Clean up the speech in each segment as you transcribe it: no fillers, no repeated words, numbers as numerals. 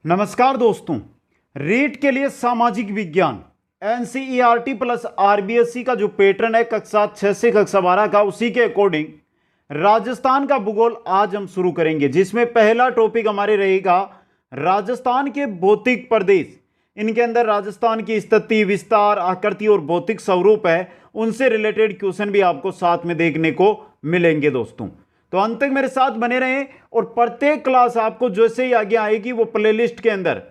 नमस्कार दोस्तों। रीट के लिए सामाजिक विज्ञान एनसीईआरटी प्लस आरबीएसई का जो पैटर्न है कक्षा 6 से कक्षा 12 का, उसी के अकॉर्डिंग राजस्थान का भूगोल आज हम शुरू करेंगे, जिसमें पहला टॉपिक हमारे रहेगा राजस्थान के भौतिक प्रदेश। इनके अंदर राजस्थान की स्थिति, विस्तार, आकृति और भौतिक स्वरूप है, उनसे रिलेटेड क्वेश्चन भी आपको साथ में देखने को मिलेंगे दोस्तों। तो अंत तक मेरे साथ बने रहें और प्रत्येक क्लास आपको जैसे ही आगे आएगी वो प्लेलिस्ट के अंदर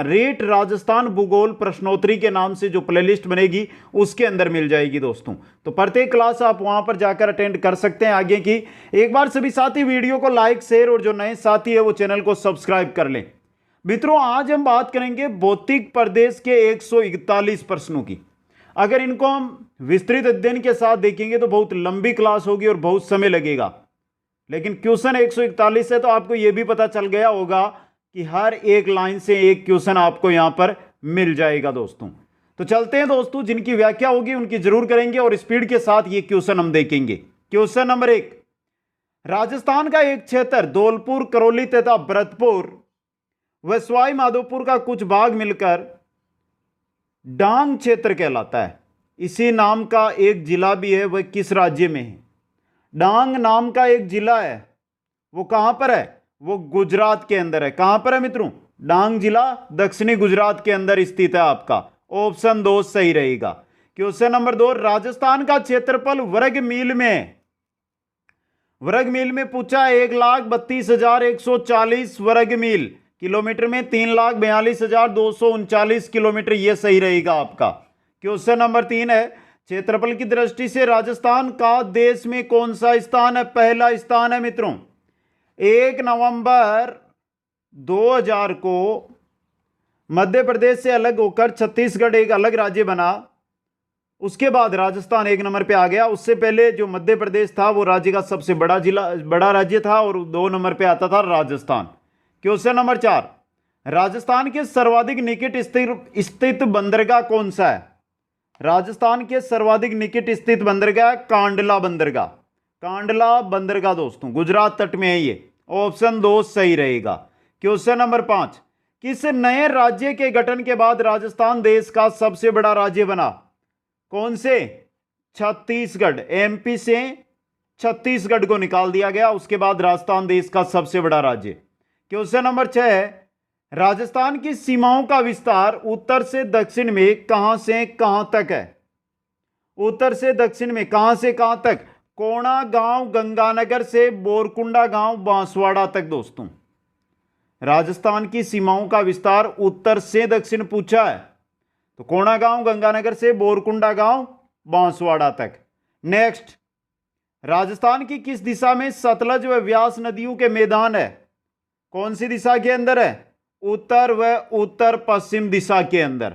रीट राजस्थान भूगोल प्रश्नोत्तरी के नाम से जो प्लेलिस्ट बनेगी उसके अंदर मिल जाएगी दोस्तों। तो प्रत्येक क्लास आप वहां पर जाकर अटेंड कर सकते हैं आगे की। एक बार सभी साथी वीडियो को लाइक, शेयर और जो नए साथी है वो चैनल को सब्सक्राइब कर लें। मित्रों, आज हम बात करेंगे भौतिक प्रदेश के 141 प्रश्नों की। अगर इनको हम विस्तृत अध्ययन के साथ देखेंगे तो बहुत लंबी क्लास होगी और बहुत समय लगेगा, लेकिन क्वेश्चन 141 है तो आपको यह भी पता चल गया होगा कि हर एक लाइन से एक क्वेश्चन आपको यहां पर मिल जाएगा दोस्तों। तो चलते हैं दोस्तों, जिनकी व्याख्या होगी उनकी जरूर करेंगे और स्पीड के साथ ये क्वेश्चन हम देखेंगे। क्वेश्चन नंबर 1, राजस्थान का एक क्षेत्र धौलपुर, करौली तथा भरतपुर व सवाई माधोपुर का कुछ भाग मिलकर डांग क्षेत्र कहलाता है। इसी नाम का एक जिला भी है, वह किस राज्य में है? डांग नाम का एक जिला है, वो कहां पर है? वो गुजरात के अंदर है। कहां पर है मित्रों? डांग जिला दक्षिणी गुजरात के अंदर स्थित है। आपका ऑप्शन 2 सही रहेगा। क्वेश्चन नंबर 2, राजस्थान का क्षेत्रफल वर्ग मील में पूछा 1,32,140 वर्ग मील, किलोमीटर में 3,42,239 किलोमीटर, यह सही रहेगा आपका। क्वेश्चन नंबर 3 है, क्षेत्रफल की दृष्टि से राजस्थान का देश में कौन सा स्थान है? पहला स्थान है मित्रों। 1 नवंबर 2000 को मध्य प्रदेश से अलग होकर छत्तीसगढ़ एक अलग राज्य बना, उसके बाद राजस्थान 1 नंबर पे आ गया। उससे पहले जो मध्य प्रदेश था वो राज्य का सबसे बड़ा राज्य था और 2 नंबर पे आता था राजस्थान। क्वेश्चन नंबर 4, राजस्थान के सर्वाधिक निकट स्थित बंदरगाह कौन सा है? राजस्थान के सर्वाधिक निकट स्थित बंदरगाह कांडला बंदरगाह। कांडला बंदरगाह दोस्तों गुजरात तट में है ये। ऑप्शन 2 सही रहेगा। क्वेश्चन नंबर 5, किस नए राज्य के गठन के बाद राजस्थान देश का सबसे बड़ा राज्य बना? कौन से? छत्तीसगढ़। एमपी से छत्तीसगढ़ को निकाल दिया गया, उसके बाद राजस्थान देश का सबसे बड़ा राज्य। क्वेश्चन नंबर 6 है, राजस्थान की सीमाओं का विस्तार उत्तर से दक्षिण में कहां से कहां तक है? उत्तर से दक्षिण में कहां से कहां तक? कोणा गांव गंगानगर से बोरकुंडा गांव बांसवाड़ा तक दोस्तों। राजस्थान की सीमाओं का विस्तार उत्तर से दक्षिण पूछा है तो कोणा गांव गंगानगर से बोरकुंडा गांव बांसवाड़ा तक। नेक्स्ट, राजस्थान की किस दिशा में सतलज व व्यास नदियों के मैदान है? कौन सी दिशा के अंदर है? उत्तर व उत्तर पश्चिम दिशा के अंदर।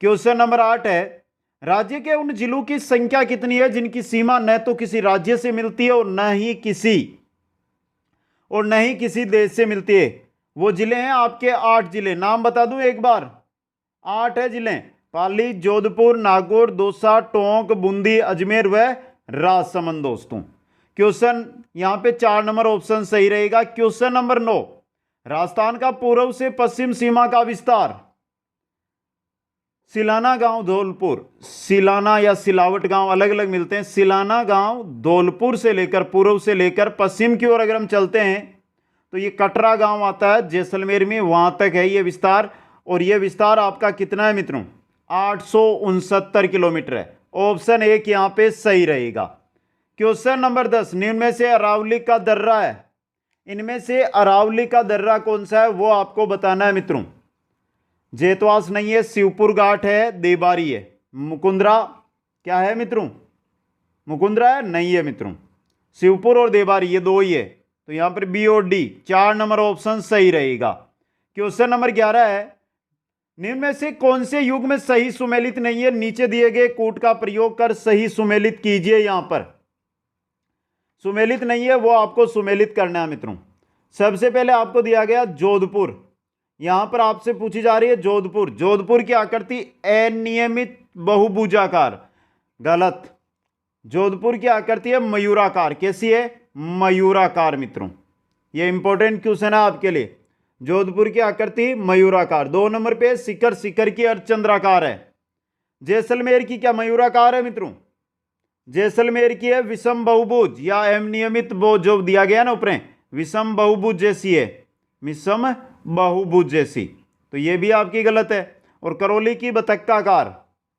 क्वेश्चन नंबर 8 है, राज्य के उन जिलों की संख्या कितनी है जिनकी सीमा न तो किसी राज्य से मिलती है और न ही किसी देश से मिलती है? वो जिले हैं आपके 8 जिले। नाम बता दूं एक बार, 8 है जिले: पाली, जोधपुर, नागौर, दौसा, टोंक, बूंदी, अजमेर व राजसमंद दोस्तों। क्वेश्चन यहां पे 4 नंबर ऑप्शन सही रहेगा। क्वेश्चन नंबर 9, राजस्थान का पूर्व से पश्चिम सीमा का विस्तार। सिलाना गांव धौलपुर, सिलाना या सिलावट गांव अलग अलग मिलते हैं। सिलाना गांव धौलपुर से लेकर पूर्व से लेकर पश्चिम की ओर अगर हम चलते हैं तो ये कटरा गांव आता है जैसलमेर में, वहां तक है ये विस्तार। और ये विस्तार आपका कितना है मित्रों? 869 किलोमीटर है। ऑप्शन 1 यहां पे सही रहेगा। क्वेश्चन नंबर 10, निम्न में से अरावली का दर्रा है, इनमें से अरावली का दर्रा कौन सा है वो आपको बताना है मित्रों। जेतवास नहीं है, शिवपुर घाट है, देबारी है, मुकुंदरा क्या है मित्रों? मुकुंदरा है नहीं है मित्रों, शिवपुर और देबारी ये 2 ही है। तो यहां पर बी और डी 4 नंबर ऑप्शन सही रहेगा। क्वेश्चन नंबर 11 है, निम्न में से कौन से युग में सही सुमेलित नहीं है? नीचे दिए गए कूट का प्रयोग कर सही सुमेलित कीजिए। यहां पर सुमेलित नहीं है वो आपको सुमेलित करना है मित्रों। सबसे पहले आपको दिया गया जोधपुर, यहां पर आपसे पूछी जा रही है जोधपुर। जोधपुर की आकृति अनियमित बहुभुजाकार, गलत। जोधपुर की आकृति है मयूराकार। कैसी है? मयूराकार मित्रों। यह इंपॉर्टेंट क्वेश्चन है आपके लिए। जोधपुर की आकृति मयूराकार। 2 नंबर पे सीकर, सीकर की अर्धचंद्राकार है। जैसलमेर की क्या मयूराकार है मित्रों? जैसलमेर की है विषम बहुभुज या अनियमित जो दिया गया ना ऊपर, विषम बहुभुज जैसी है, विषम बहुभुज जैसी, तो ये भी आपकी गलत है। और करौली की बतक्काकार,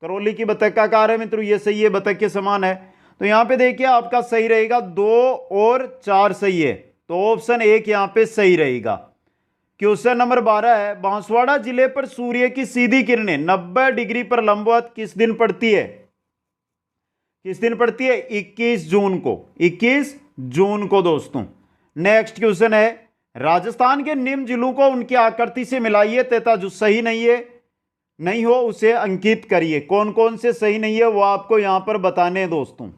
करौली की बतक्काकार है मित्रों, ये सही है, बतख के समान है। तो यहां पे देखिए आपका सही रहेगा 2 और 4 सही है, तो ऑप्शन 1 यहां पे सही रहेगा। क्वेश्चन नंबर 12 है, बांसवाड़ा जिले पर सूर्य की सीधी किरणें 90 डिग्री पर लंबवत किस दिन पड़ती है? किस दिन पड़ती है? 21 जून को, 21 जून को दोस्तों। नेक्स्ट क्वेश्चन है, राजस्थान के निम्न जिलों को उनकी आकृति से मिलाइए तथा जो सही नहीं हो उसे अंकित करिए। कौन कौन से सही नहीं है वो आपको यहां पर बताने हैं दोस्तों।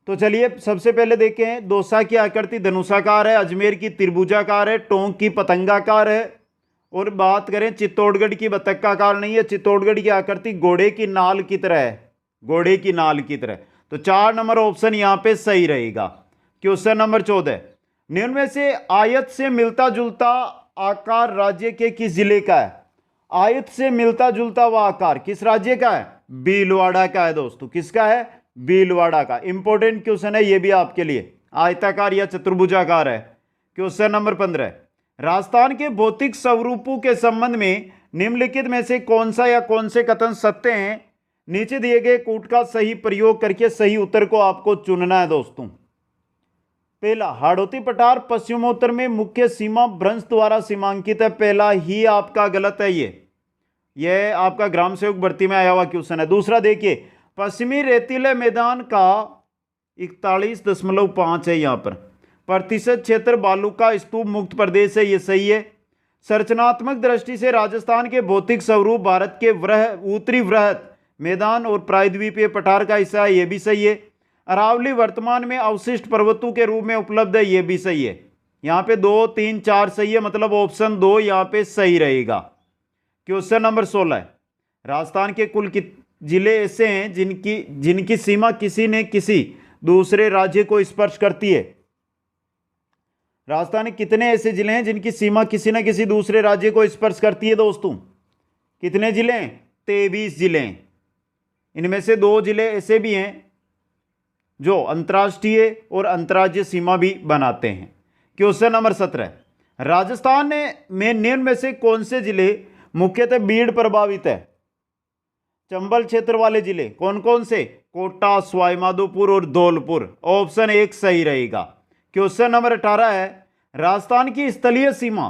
तो चलिए सबसे पहले देखें, दौसा की आकृति धनुषाकार है, अजमेर की त्रिभुजाकार है, टोंक की पतंगाकार है, और बात करें चित्तौड़गढ़ की बतक्काकार नहीं है, चित्तौड़गढ़ की आकृति घोड़े की नाल की तरह है, घोड़े की नाल की तरह। तो 4 नंबर ऑप्शन यहां पे सही रहेगा। क्वेश्चन नंबर 14, निम्न में से आयत से मिलता जुलता आकार राज्य के किस जिले का है? आयत से मिलता जुलता वह आकार किस राज्य का है? भीलवाड़ा का है दोस्तों। किसका है? भीलवाड़ा का। इंपॉर्टेंट क्वेश्चन है ये भी आपके लिए, आयताकार या चतुर्भुजाकार है। क्वेश्चन नंबर 15, राजस्थान के भौतिक स्वरूपों के संबंध में निम्नलिखित में से कौन सा या कौन से कथन सत्य हैं? नीचे दिए गए कूट का सही प्रयोग करके सही उत्तर को आपको चुनना है दोस्तों। पहला, हाड़ौती पठार पश्चिमोत्तर में मुख्य सीमा भ्रंश द्वारा सीमांकित है। पहला ही आपका गलत है, ये आपका ग्राम सेवक भर्ती में आया हुआ क्वेश्चन है। दूसरा देखिए, पश्चिमी रेतीले मैदान का 41.5 है यहाँ पर प्रतिशत क्षेत्र बालू का स्तूप मुक्त प्रदेश है, ये सही है। संरचनात्मक दृष्टि से राजस्थान के भौतिक स्वरूप भारत के उत्तरी वृहत मैदान और प्रायद्वीपीय पठार का हिस्सा है, ये भी सही है। अरावली वर्तमान में अवशिष्ट पर्वतों के रूप में उपलब्ध है, ये भी सही है। यहाँ पे 2, 3, 4 सही है, मतलब ऑप्शन 2 यहाँ पे सही रहेगा। क्वेश्चन नंबर 16, राजस्थान के कुल जिले ऐसे हैं जिनकी सीमा किसी न किसी दूसरे राज्य को स्पर्श करती है? राजस्थान में कितने ऐसे जिले हैं जिनकी सीमा किसी न किसी दूसरे राज्य को स्पर्श करती है दोस्तों? कितने जिले हैं? 23 जिले हैं। इनमें से 2 जिले ऐसे भी हैं जो अंतर्राष्ट्रीय और अंतर्राज्यीय सीमा भी बनाते हैं। क्वेश्चन नंबर 17, राजस्थान में निम्न में से कौन से जिले मुख्यतः भीड़ प्रभावित है? चंबल क्षेत्र वाले जिले कौन कौन से? कोटा, सवाईमाधोपुर और धौलपुर। ऑप्शन 1 सही रहेगा। क्वेश्चन नंबर 18 है, राजस्थान की स्थलीय सीमा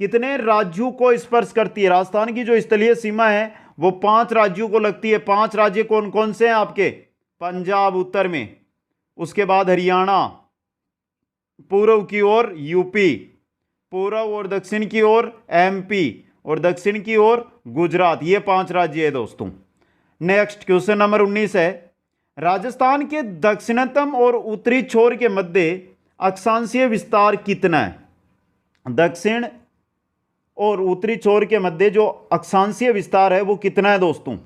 कितने राज्यों को स्पर्श करती है? राजस्थान की जो स्थलीय सीमा है वो 5 राज्यों को लगती है। 5 राज्य कौन कौन से हैं आपके? पंजाब उत्तर में, उसके बाद हरियाणा, पूर्व की ओर यूपी, पूर्व और दक्षिण की ओर एमपी, और दक्षिण की ओर गुजरात। ये 5 राज्य है दोस्तों। नेक्स्ट क्वेश्चन नंबर 19 है, राजस्थान के दक्षिणतम और उत्तरी छोर के मध्य अक्षांशीय विस्तार कितना है? दक्षिण और उत्तरी छोर के मध्य जो अक्षांशीय विस्तार है वो कितना है दोस्तों?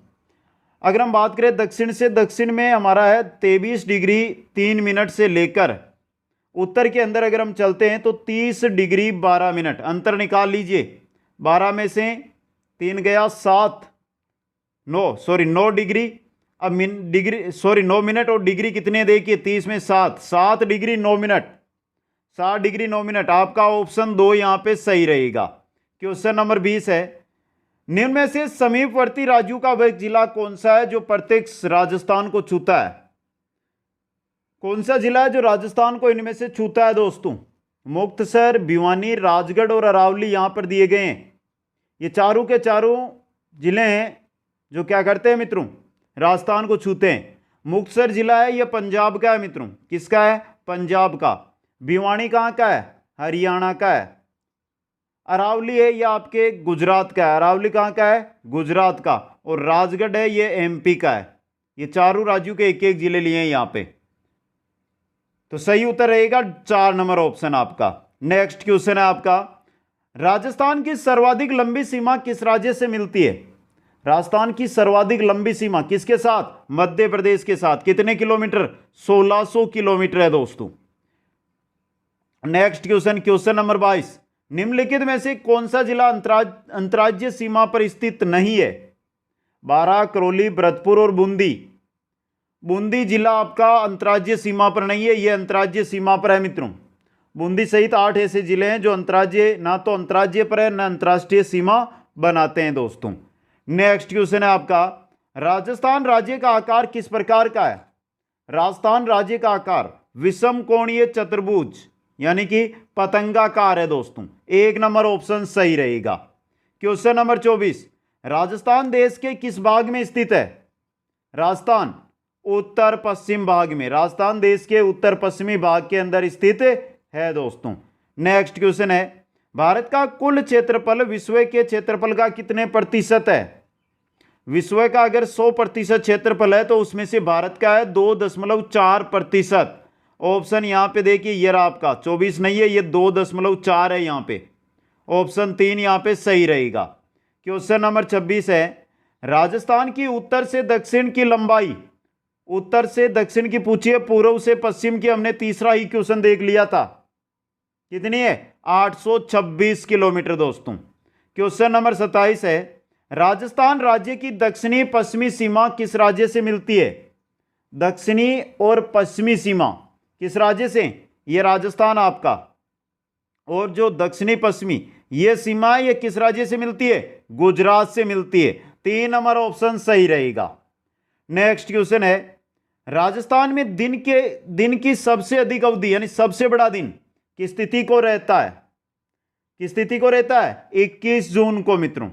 अगर हम बात करें दक्षिण से, दक्षिण में हमारा है 23 डिग्री 3 मिनट से लेकर उत्तर के अंदर अगर हम चलते हैं तो 30 डिग्री 12 मिनट। अंतर निकाल लीजिए, 12 में से 3 गया 9 डिग्री। अब 9 मिनट और डिग्री कितने देखिए, 30 में 7 डिग्री 9 मिनट, 7 डिग्री 9 मिनट। आपका ऑप्शन 2 यहां पे सही रहेगा। क्वेश्चन नंबर 20 है, निम्न में से समीपवर्ती राज्यों का वह जिला कौन सा है जो प्रत्यक्ष राजस्थान को छूता है? कौन सा जिला है जो राजस्थान को इनमें से छूता है दोस्तों? मुक्तसर, भिवानी, राजगढ़ और अरावली यहां पर दिए गए हैं। ये चारों के चारों जिले हैं जो क्या करते हैं मित्रों? राजस्थान को छूते हैं। मुक्तसर जिला है, यह पंजाब का है मित्रों। किसका है? पंजाब का। भिवानी कहाँ का है? हरियाणा का है। अरावली है ये आपके गुजरात का है। अरावली कहाँ का है? गुजरात का। और राजगढ़ है ये एमपी का है। ये चारों राज्यों के एक एक जिले लिए हैं यहाँ पे। तो सही उत्तर रहेगा 4 नंबर ऑप्शन आपका। नेक्स्ट क्वेश्चन है आपका, राजस्थान की सर्वाधिक लंबी सीमा किस राज्य से मिलती है? राजस्थान की सर्वाधिक लंबी सीमा किसके साथ? मध्य प्रदेश के साथ। कितने किलोमीटर? 1600 किलोमीटर है दोस्तों। नेक्स्ट क्वेश्चन, क्वेश्चन नंबर 22, निम्नलिखित में से कौन सा जिला अंतर्राज्यीय सीमा पर स्थित नहीं है? बारां, करौली, भरतपुर और बूंदी। बूंदी जिला आपका अंतर्राज्यीय सीमा पर नहीं है, यह अंतर्राज्यीय सीमा पर है मित्रों। बूंदी सहित 8 ऐसे जिले हैं जो अंतर्राज्यीय, ना तो अंतर्राज्यीय पर है ना अंतर्राष्ट्रीय सीमा बनाते हैं दोस्तों। नेक्स्ट क्वेश्चन है आपका, राजस्थान राज्य का आकार किस प्रकार का है? राजस्थान राज्य का आकार विषम कोणीय चतुर्भुज यानी कि पतंगाकार है दोस्तों। 1 नंबर ऑप्शन सही रहेगा। क्वेश्चन नंबर 24, राजस्थान देश के किस भाग में स्थित है? राजस्थान उत्तर पश्चिम भाग में, राजस्थान देश के उत्तर पश्चिमी भाग के अंदर स्थित है दोस्तों। नेक्स्ट क्वेश्चन है, भारत का कुल क्षेत्रफल विश्व के क्षेत्रफल का कितने प्रतिशत है? विश्व का अगर 100% क्षेत्रफल है तो उसमें से भारत का है 2.4%। ऑप्शन यहां पे देखिए, ये रहा आपका 24 नहीं है, ये 2.4 है यहां पे। ऑप्शन 3 यहां पे सही रहेगा। क्वेश्चन नंबर 26 है, राजस्थान की उत्तर से दक्षिण की लंबाई, उत्तर से दक्षिण की पूछिए, पूर्व से पश्चिम की हमने तीसरा ही क्वेश्चन देख लिया था, कितनी है? 826 किलोमीटर दोस्तों। क्वेश्चन नंबर 27 है, राजस्थान राज्य की दक्षिणी पश्चिमी सीमा किस राज्य से मिलती है? दक्षिणी और पश्चिमी सीमा किस राज्य से? ये राजस्थान आपका, और जो दक्षिणी पश्चिमी ये सीमा ये किस राज्य से मिलती है? गुजरात से मिलती है। 3 नंबर ऑप्शन सही रहेगा। नेक्स्ट क्वेश्चन है, राजस्थान में दिन की सबसे अधिक अवधि यानी सबसे बड़ा दिन किस तिथि को रहता है? किस तिथि को रहता है? 21 जून को मित्रों।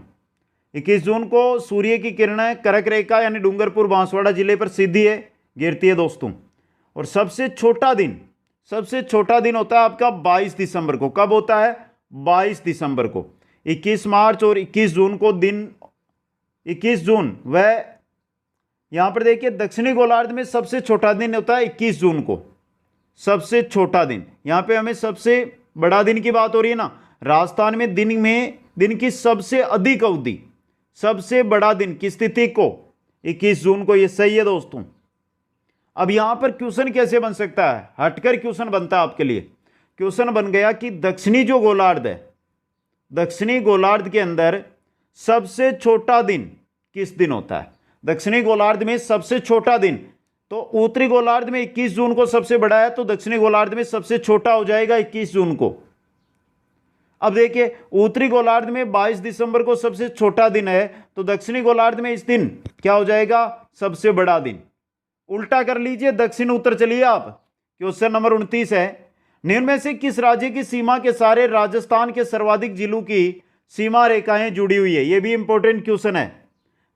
21 जून को सूर्य की किरणें कर्क रेखा यानी डूंगरपुर बांसवाड़ा जिले पर सीधी है गिरती है दोस्तों। और सबसे छोटा दिन होता है आपका 22 दिसंबर को। कब होता है? 22 दिसंबर को। 21 मार्च और 21 जून को दिन, 21 जून वह यहां पर देखिए दक्षिणी गोलार्ध में सबसे छोटा दिन होता है 21 जून को, सबसे छोटा दिन। यहां पे हमें सबसे बड़ा दिन की बात हो रही है ना। राजस्थान में दिन की सबसे अधिक अवधि, सबसे बड़ा दिन किस तिथि को? 21 जून को। ये सही है दोस्तों। अब यहां पर क्वेश्चन कैसे बन सकता है? हटकर क्वेश्चन बनता है आपके लिए। क्वेश्चन बन गया कि दक्षिणी जो गोलार्ध है, दक्षिणी गोलार्ध के अंदर सबसे छोटा दिन किस दिन होता है? दक्षिणी गोलार्ध में सबसे छोटा दिन, तो उत्तरी गोलार्ध में 21 जून को सबसे बड़ा है, तो दक्षिणी गोलार्ध में सबसे छोटा हो जाएगा 21 जून को। अब देखिए उत्तरी गोलार्ध में 22 दिसंबर को सबसे छोटा दिन है, तो दक्षिणी गोलार्ध में इस दिन क्या हो जाएगा? सबसे बड़ा दिन। उल्टा कर लीजिए, दक्षिण उत्तर चलिए आप। क्वेश्चन नंबर 29 है, निम्न में से किस राज्य की सीमा के सारे राजस्थान के सर्वाधिक जिलों की सीमा रेखाएं जुड़ी हुई है? यह भी इंपॉर्टेंट क्वेश्चन है।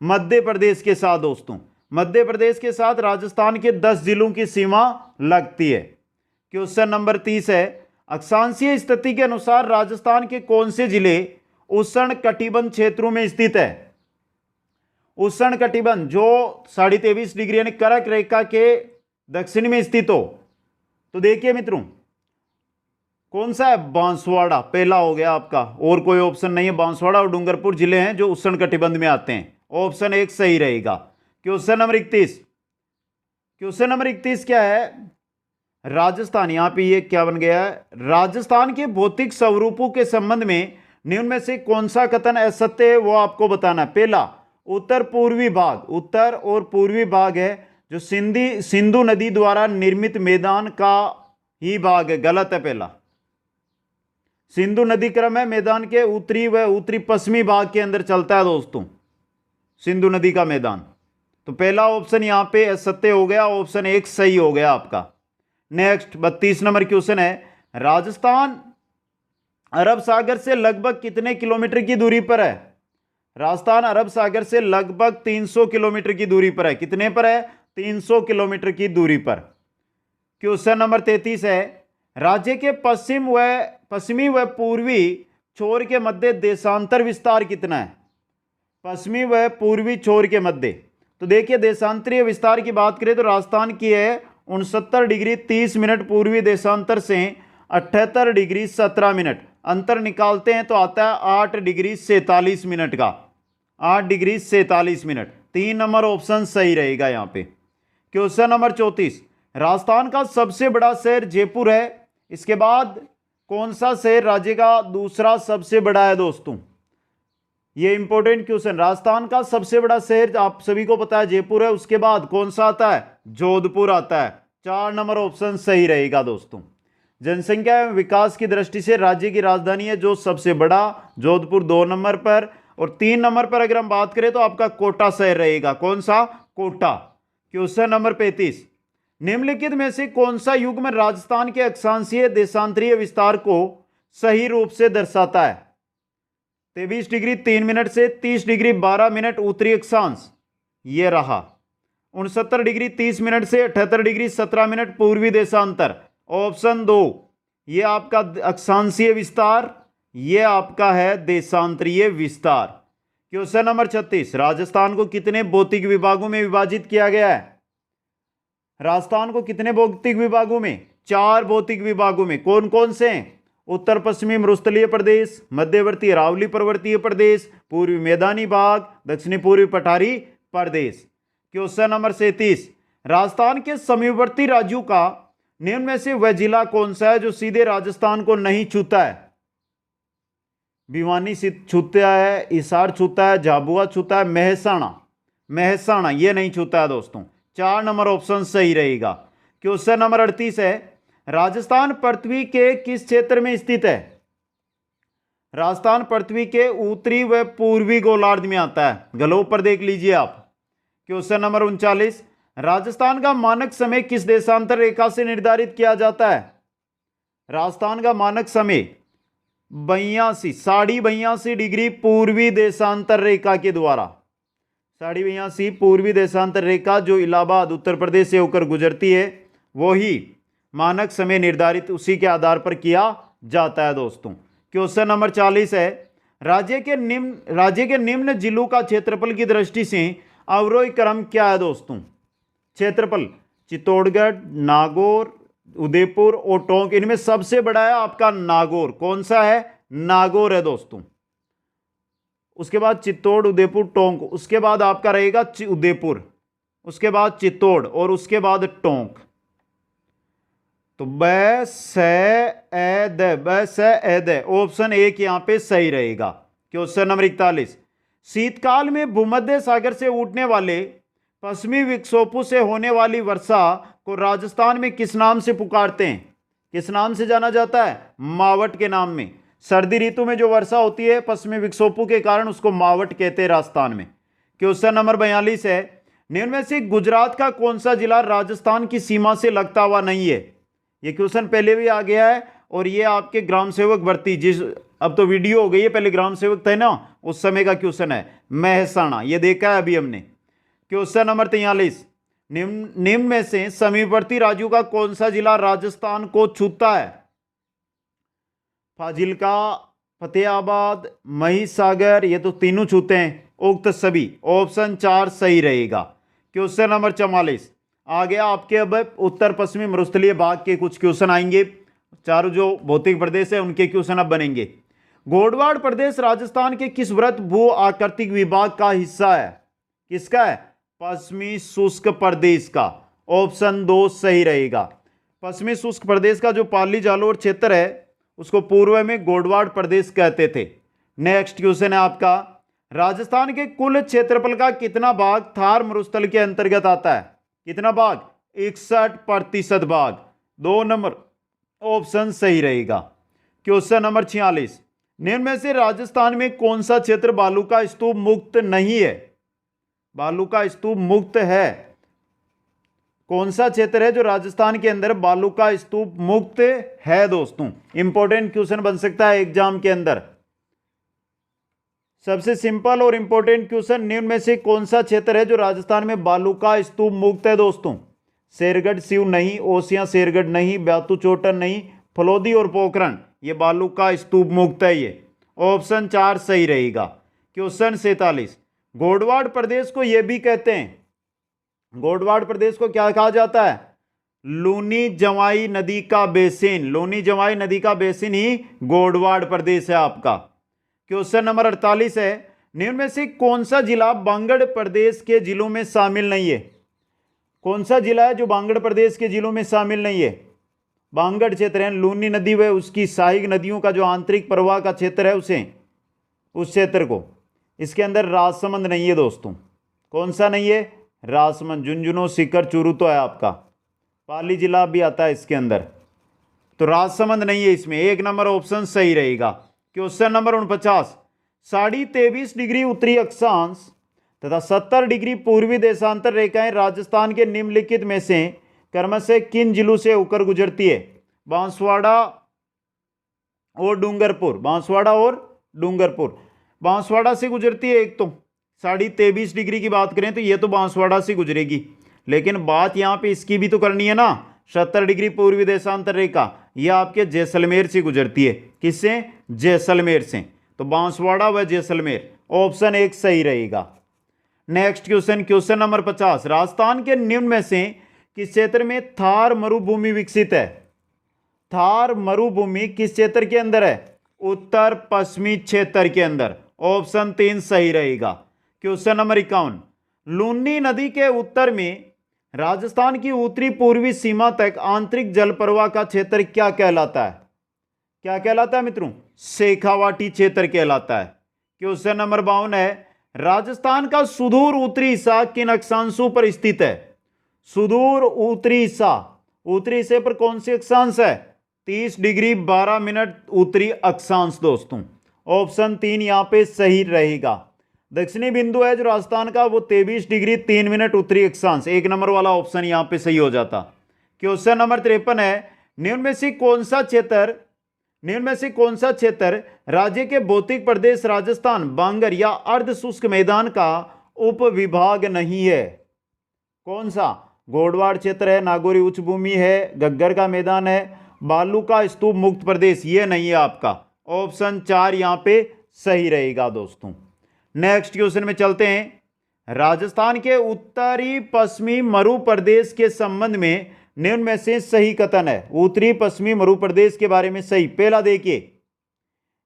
मध्य प्रदेश के साथ दोस्तों, मध्य प्रदेश के साथ राजस्थान के 10 जिलों की सीमा लगती है। क्वेश्चन नंबर 30 है, अक्षांशीय स्थिति के अनुसार राजस्थान के कौन से जिले उष्ण कटिबंध क्षेत्रों में स्थित है? उष्ण कटिबंध जो 23.5 डिग्री यानी कर्क रेखा के दक्षिण में स्थित हो, तो देखिए मित्रों कौन सा है? बांसवाड़ा पहला हो गया आपका, और कोई ऑप्शन नहीं है। बांसवाड़ा और डूंगरपुर जिले हैं जो उष्ण कटिबंध में आते हैं। ऑप्शन 1 सही रहेगा। क्वेश्चन नंबर 31, क्वेश्चन नंबर 31 क्या है? राजस्थान, यहां पे ये क्या बन गया है? राजस्थान के भौतिक स्वरूपों के संबंध में निम्न में से कौन सा कथन असत्य है वो आपको बताना है। पहला, उत्तर पूर्वी भाग, उत्तर और पूर्वी भाग है जो सिंधु नदी द्वारा निर्मित मैदान का ही भाग है, गलत है। पहला, सिंधु नदी क्रम है मैदान के उत्तरी व उत्तरी पश्चिमी भाग के अंदर चलता है दोस्तों सिंधु नदी का मैदान। तो पहला ऑप्शन यहां पे असत्य हो गया, ऑप्शन 1 सही हो गया आपका। नेक्स्ट 32 नंबर क्वेश्चन है, राजस्थान अरब सागर से लगभग कितने किलोमीटर की दूरी पर है? राजस्थान अरब सागर से लगभग 300 किलोमीटर की दूरी पर है। कितने पर है? 300 किलोमीटर की दूरी पर। क्वेश्चन नंबर 33 है, राज्य के पश्चिमी व पूर्वी छोर के मध्य देशांतर विस्तार कितना है? पश्चिमी व पूर्वी छोर के मध्य, तो देखिए देशांतरीय विस्तार की बात करें तो राजस्थान की है 69 डिग्री 30 मिनट पूर्वी देशांतर से 78 डिग्री 17 मिनट। अंतर निकालते हैं तो आता है 8 डिग्री 47 मिनट का, 8 डिग्री 47 मिनट। 3 नंबर ऑप्शन सही रहेगा यहाँ पे। क्वेश्चन नंबर 34, राजस्थान का सबसे बड़ा शहर जयपुर है, इसके बाद कौन सा शहर राज्य का दूसरा सबसे बड़ा है दोस्तों? ये इंपॉर्टेंट क्वेश्चन। राजस्थान का सबसे बड़ा शहर आप सभी को पता है जयपुर है, उसके बाद कौन सा आता है? जोधपुर आता है। 4 नंबर ऑप्शन सही रहेगा दोस्तों। जनसंख्या एवं विकास की दृष्टि से राज्य की राजधानी है जो सबसे बड़ा, जोधपुर 2 नंबर पर। और 3 नंबर पर अगर हम बात करें तो आपका कोटा शहर रहेगा। कौन सा? कोटा। क्वेश्चन नंबर 35, निम्नलिखित में से कौन सा युग्म राजस्थान के अक्षांशीय देशांतरीय विस्तार को सही रूप से दर्शाता है? 23 डिग्री 3 मिनट से 30 डिग्री 12 मिनट उत्तरी अक्षांश, ये रहा। 69 डिग्री 30 मिनट से 78 डिग्री 17 मिनट पूर्वी देशांतर। ऑप्शन 2 ये आपका अक्षांशीय विस्तार, ये आपका है देशांतरीय विस्तार। क्वेश्चन नंबर 36, राजस्थान को कितने भौतिक विभागों में विभाजित किया गया है? राजस्थान को कितने भौतिक विभागों में? 4 भौतिक विभागों में। कौन कौन से हैं? उत्तर पश्चिमी मरुस्थलीय प्रदेश, मध्यवर्ती अरावली पर्वतीय प्रदेश, पूर्वी मैदानी भाग, दक्षिणी पूर्वी पठारी प्रदेश। क्वेश्चन नंबर 37, राजस्थान के समीपवर्ती राज्यों का निम्न में से वह जिला कौन सा है जो सीधे राजस्थान को नहीं छूता है? भिवानी छूता है, हिसार छूता है, झाबुआ छूता है, महसाणा ये नहीं छूता है दोस्तों। 4 नंबर ऑप्शन सही रहेगा। क्वेश्चन नंबर 38 है, राजस्थान पृथ्वी के किस क्षेत्र में स्थित है? राजस्थान पृथ्वी के उत्तरी व पूर्वी गोलार्ध में आता है। ग्लोब पर देख लीजिए आप। क्वेश्चन नंबर 39, राजस्थान का मानक समय किस देशांतर रेखा से निर्धारित किया जाता है? राजस्थान का मानक समय 82 डिग्री पूर्वी देशांतर रेखा के द्वारा, 82 पूर्वी देशांतर रेखा जो इलाहाबाद उत्तर प्रदेश से होकर गुजरती है, वही मानक समय निर्धारित उसी के आधार पर किया जाता है दोस्तों। क्वेश्चन नंबर 40 है, राज्य के निम्न जिलों का क्षेत्रफल की दृष्टि से अवरोही क्रम क्या है दोस्तों? क्षेत्रफल चित्तौड़गढ़, नागौर, उदयपुर और टोंक, इनमें सबसे बड़ा है आपका नागौर। कौन सा है? नागौर है दोस्तों। उसके बाद चित्तौड़, उदयपुर, टोंक, उसके बाद आपका रहेगा उदयपुर, उसके बाद चित्तौड़ और उसके बाद टोंक। तो ऑप्शन 1 यहां पे सही रहेगा। क्वेश्चन नंबर 41, शीतकाल में भूमध्य सागर से उठने वाले पश्चिमी विक्षोभों से होने वाली वर्षा को राजस्थान में किस नाम से पुकारते हैं? किस नाम से जाना जाता है? मावट के नाम में। सर्दी ऋतु में जो वर्षा होती है पश्चिमी विक्षोभों के कारण, उसको मावट कहते हैं राजस्थान में। क्वेश्चन नंबर 42 है, निम्न में से गुजरात का कौन सा जिला राजस्थान की सीमा से लगता हुआ नहीं है? ये क्वेश्चन पहले भी आ गया है और ये आपके ग्राम सेवक भर्ती, अब तो वीडियो हो गई है, पहले ग्राम सेवक थे ना, उस समय का क्वेश्चन है। महसाणा, ये देखा है अभी हमने। क्वेश्चन नंबर 43, निम्न में से समीपवर्ती राज्यों का कौन सा जिला राजस्थान को छूता है? फाजिल्का, फतेहाबाद, महिसागर, ये तो तीनों छूते हैं। उक्त सभी। ऑप्शन 4 सही रहेगा। क्वेश्चन नंबर 44 आ गया आपके। अब उत्तर पश्चिमी मरुस्थलीय भाग के कुछ क्वेश्चन आएंगे। चारों जो भौतिक प्रदेश है उनके क्वेश्चन अब बनेंगे। गोडवाड़ प्रदेश राजस्थान के किस वृत्त भू आकृतिक विभाग का हिस्सा है? किसका है? पश्चिमी शुष्क प्रदेश का। ऑप्शन 2 सही रहेगा। पश्चिमी शुष्क प्रदेश का जो पाली जालोर क्षेत्र है उसको पूर्व में गोडवाड़ प्रदेश कहते थे। नेक्स्ट क्वेश्चन है आपका, राजस्थान के कुल क्षेत्रफल का कितना भाग थार मरुस्थल के अंतर्गत आता है? कितना भाग? 61% भाग। 2 नंबर ऑप्शन सही रहेगा। क्वेश्चन नंबर 46, निम्न में से राजस्थान में कौन सा क्षेत्र बालू का स्तूप मुक्त नहीं है? बालू का स्तूप मुक्त है। कौन सा क्षेत्र है जो राजस्थान के अंदर बालू का स्तूप मुक्त है दोस्तों? इंपॉर्टेंट क्वेश्चन बन सकता है एग्जाम के अंदर। सबसे सिंपल और इंपॉर्टेंट क्वेश्चन, निम्न में से कौन सा क्षेत्र है जो राजस्थान में बालू का स्तूप मुक्त है दोस्तों? शेरगढ़ सीव नहीं, ओसियां शेरगढ़ नहीं, ब्यातू चोटन नहीं, फलोदी और पोखरण, ये बालू का स्तूप मुक्त है। ये ऑप्शन 4 सही रहेगा। क्वेश्चन 47, गोडवाड़ प्रदेश को यह भी कहते हैं, गोडवाड़ प्रदेश को क्या कहा जाता है? लूनी जवाई नदी का बेसिन। लूनी जवाई नदी का बेसिन ही गोडवाड़ प्रदेश है आपका। क्वेश्चन नंबर 48 है, निम्न में से कौन सा जिला बांगड़ प्रदेश के जिलों में शामिल नहीं है? कौन सा जिला है जो बांगड़ प्रदेश के जिलों में शामिल नहीं है? बांगड़ क्षेत्र है, लूनी नदी व उसकी सहायक नदियों का जो आंतरिक प्रवाह का क्षेत्र है उसे, उस क्षेत्र को। इसके अंदर राजसमंद नहीं है दोस्तों। कौन सा नहीं है? राजसमंद। झुंझुनू, सीकर, चूरू तो है आपका, पाली जिला भी आता है इसके अंदर, तो राजसमंद नहीं है इसमें। 1 नंबर ऑप्शन सही रहेगा। क्वेश्चन नंबर 49, 23.5 डिग्री उत्तरी अक्षांश तथा 70 डिग्री पूर्वी देशांतर रेखाएं राजस्थान के निम्नलिखित में से क्रमशः किन जिलों से होकर गुजरती है? बांसवाड़ा और डूंगरपुर। बांसवाड़ा और डूंगरपुर। बांसवाड़ा से गुजरती है एक तो, 23.5 डिग्री की बात करें तो ये तो बांसवाड़ा से गुजरेगी, लेकिन बात यहाँ पे इसकी भी तो करनी है ना। 70 डिग्री पूर्वी देशांतर रेखा यह आपके जैसलमेर से गुजरती है। किससे? जैसलमेर से। तो बांसवाड़ा व जैसलमेर, ऑप्शन 1 सही रहेगा। Next question, question number 50, Rajasthan के निम्न में से किस क्षेत्र में थार मरुभूमि विकसित है? थार मरुभूमि किस क्षेत्र के अंदर है? उत्तर पश्चिमी क्षेत्र के अंदर। ऑप्शन 3 सही रहेगा। क्वेश्चन नंबर 51, लूनी नदी के उत्तर में राजस्थान की उत्तरी पूर्वी सीमा तक आंतरिक जल प्रवाह का क्षेत्र क्या कहलाता है? क्या कहलाता है मित्रों? शेखावाटी क्षेत्र कहलाता है। क्वेश्चन नंबर 52 है, राजस्थान का सुदूर उत्तरी हिस्सा किन अक्षांशों पर स्थित है? सुदूर उत्तरी हिस्सा, उत्तरी हिस्से पर कौन सी अक्षांश है? 30 डिग्री 12 मिनट उत्तरी अक्षांश दोस्तों। ऑप्शन 3 यहां पे सही रहेगा। दक्षिणी बिंदु है जो राजस्थान का, वो 23 डिग्री 3 मिनट उत्तरी अक्षांश। 1 नंबर वाला ऑप्शन यहां पे सही हो जाता। क्वेश्चन नंबर 53 है, निम्न में से कौन सा क्षेत्र राज्य के भौतिक प्रदेश राजस्थान, बांगर या अर्ध शुष्क मैदान का उपविभाग नहीं है? कौन सा? गोडवाड़ क्षेत्र है, नागौरी उच्च भूमि है, घग्गर का मैदान है, बालू का स्तूप मुक्त प्रदेश, ये नहीं है आपका। ऑप्शन 4 यहां पे सही रहेगा दोस्तों। नेक्स्ट क्वेश्चन में चलते हैं। राजस्थान के उत्तरी पश्चिमी मरु प्रदेश के संबंध में निम्न में से सही कथन है? उत्तरी पश्चिमी मरु प्रदेश के बारे में सही। पहला देखिए,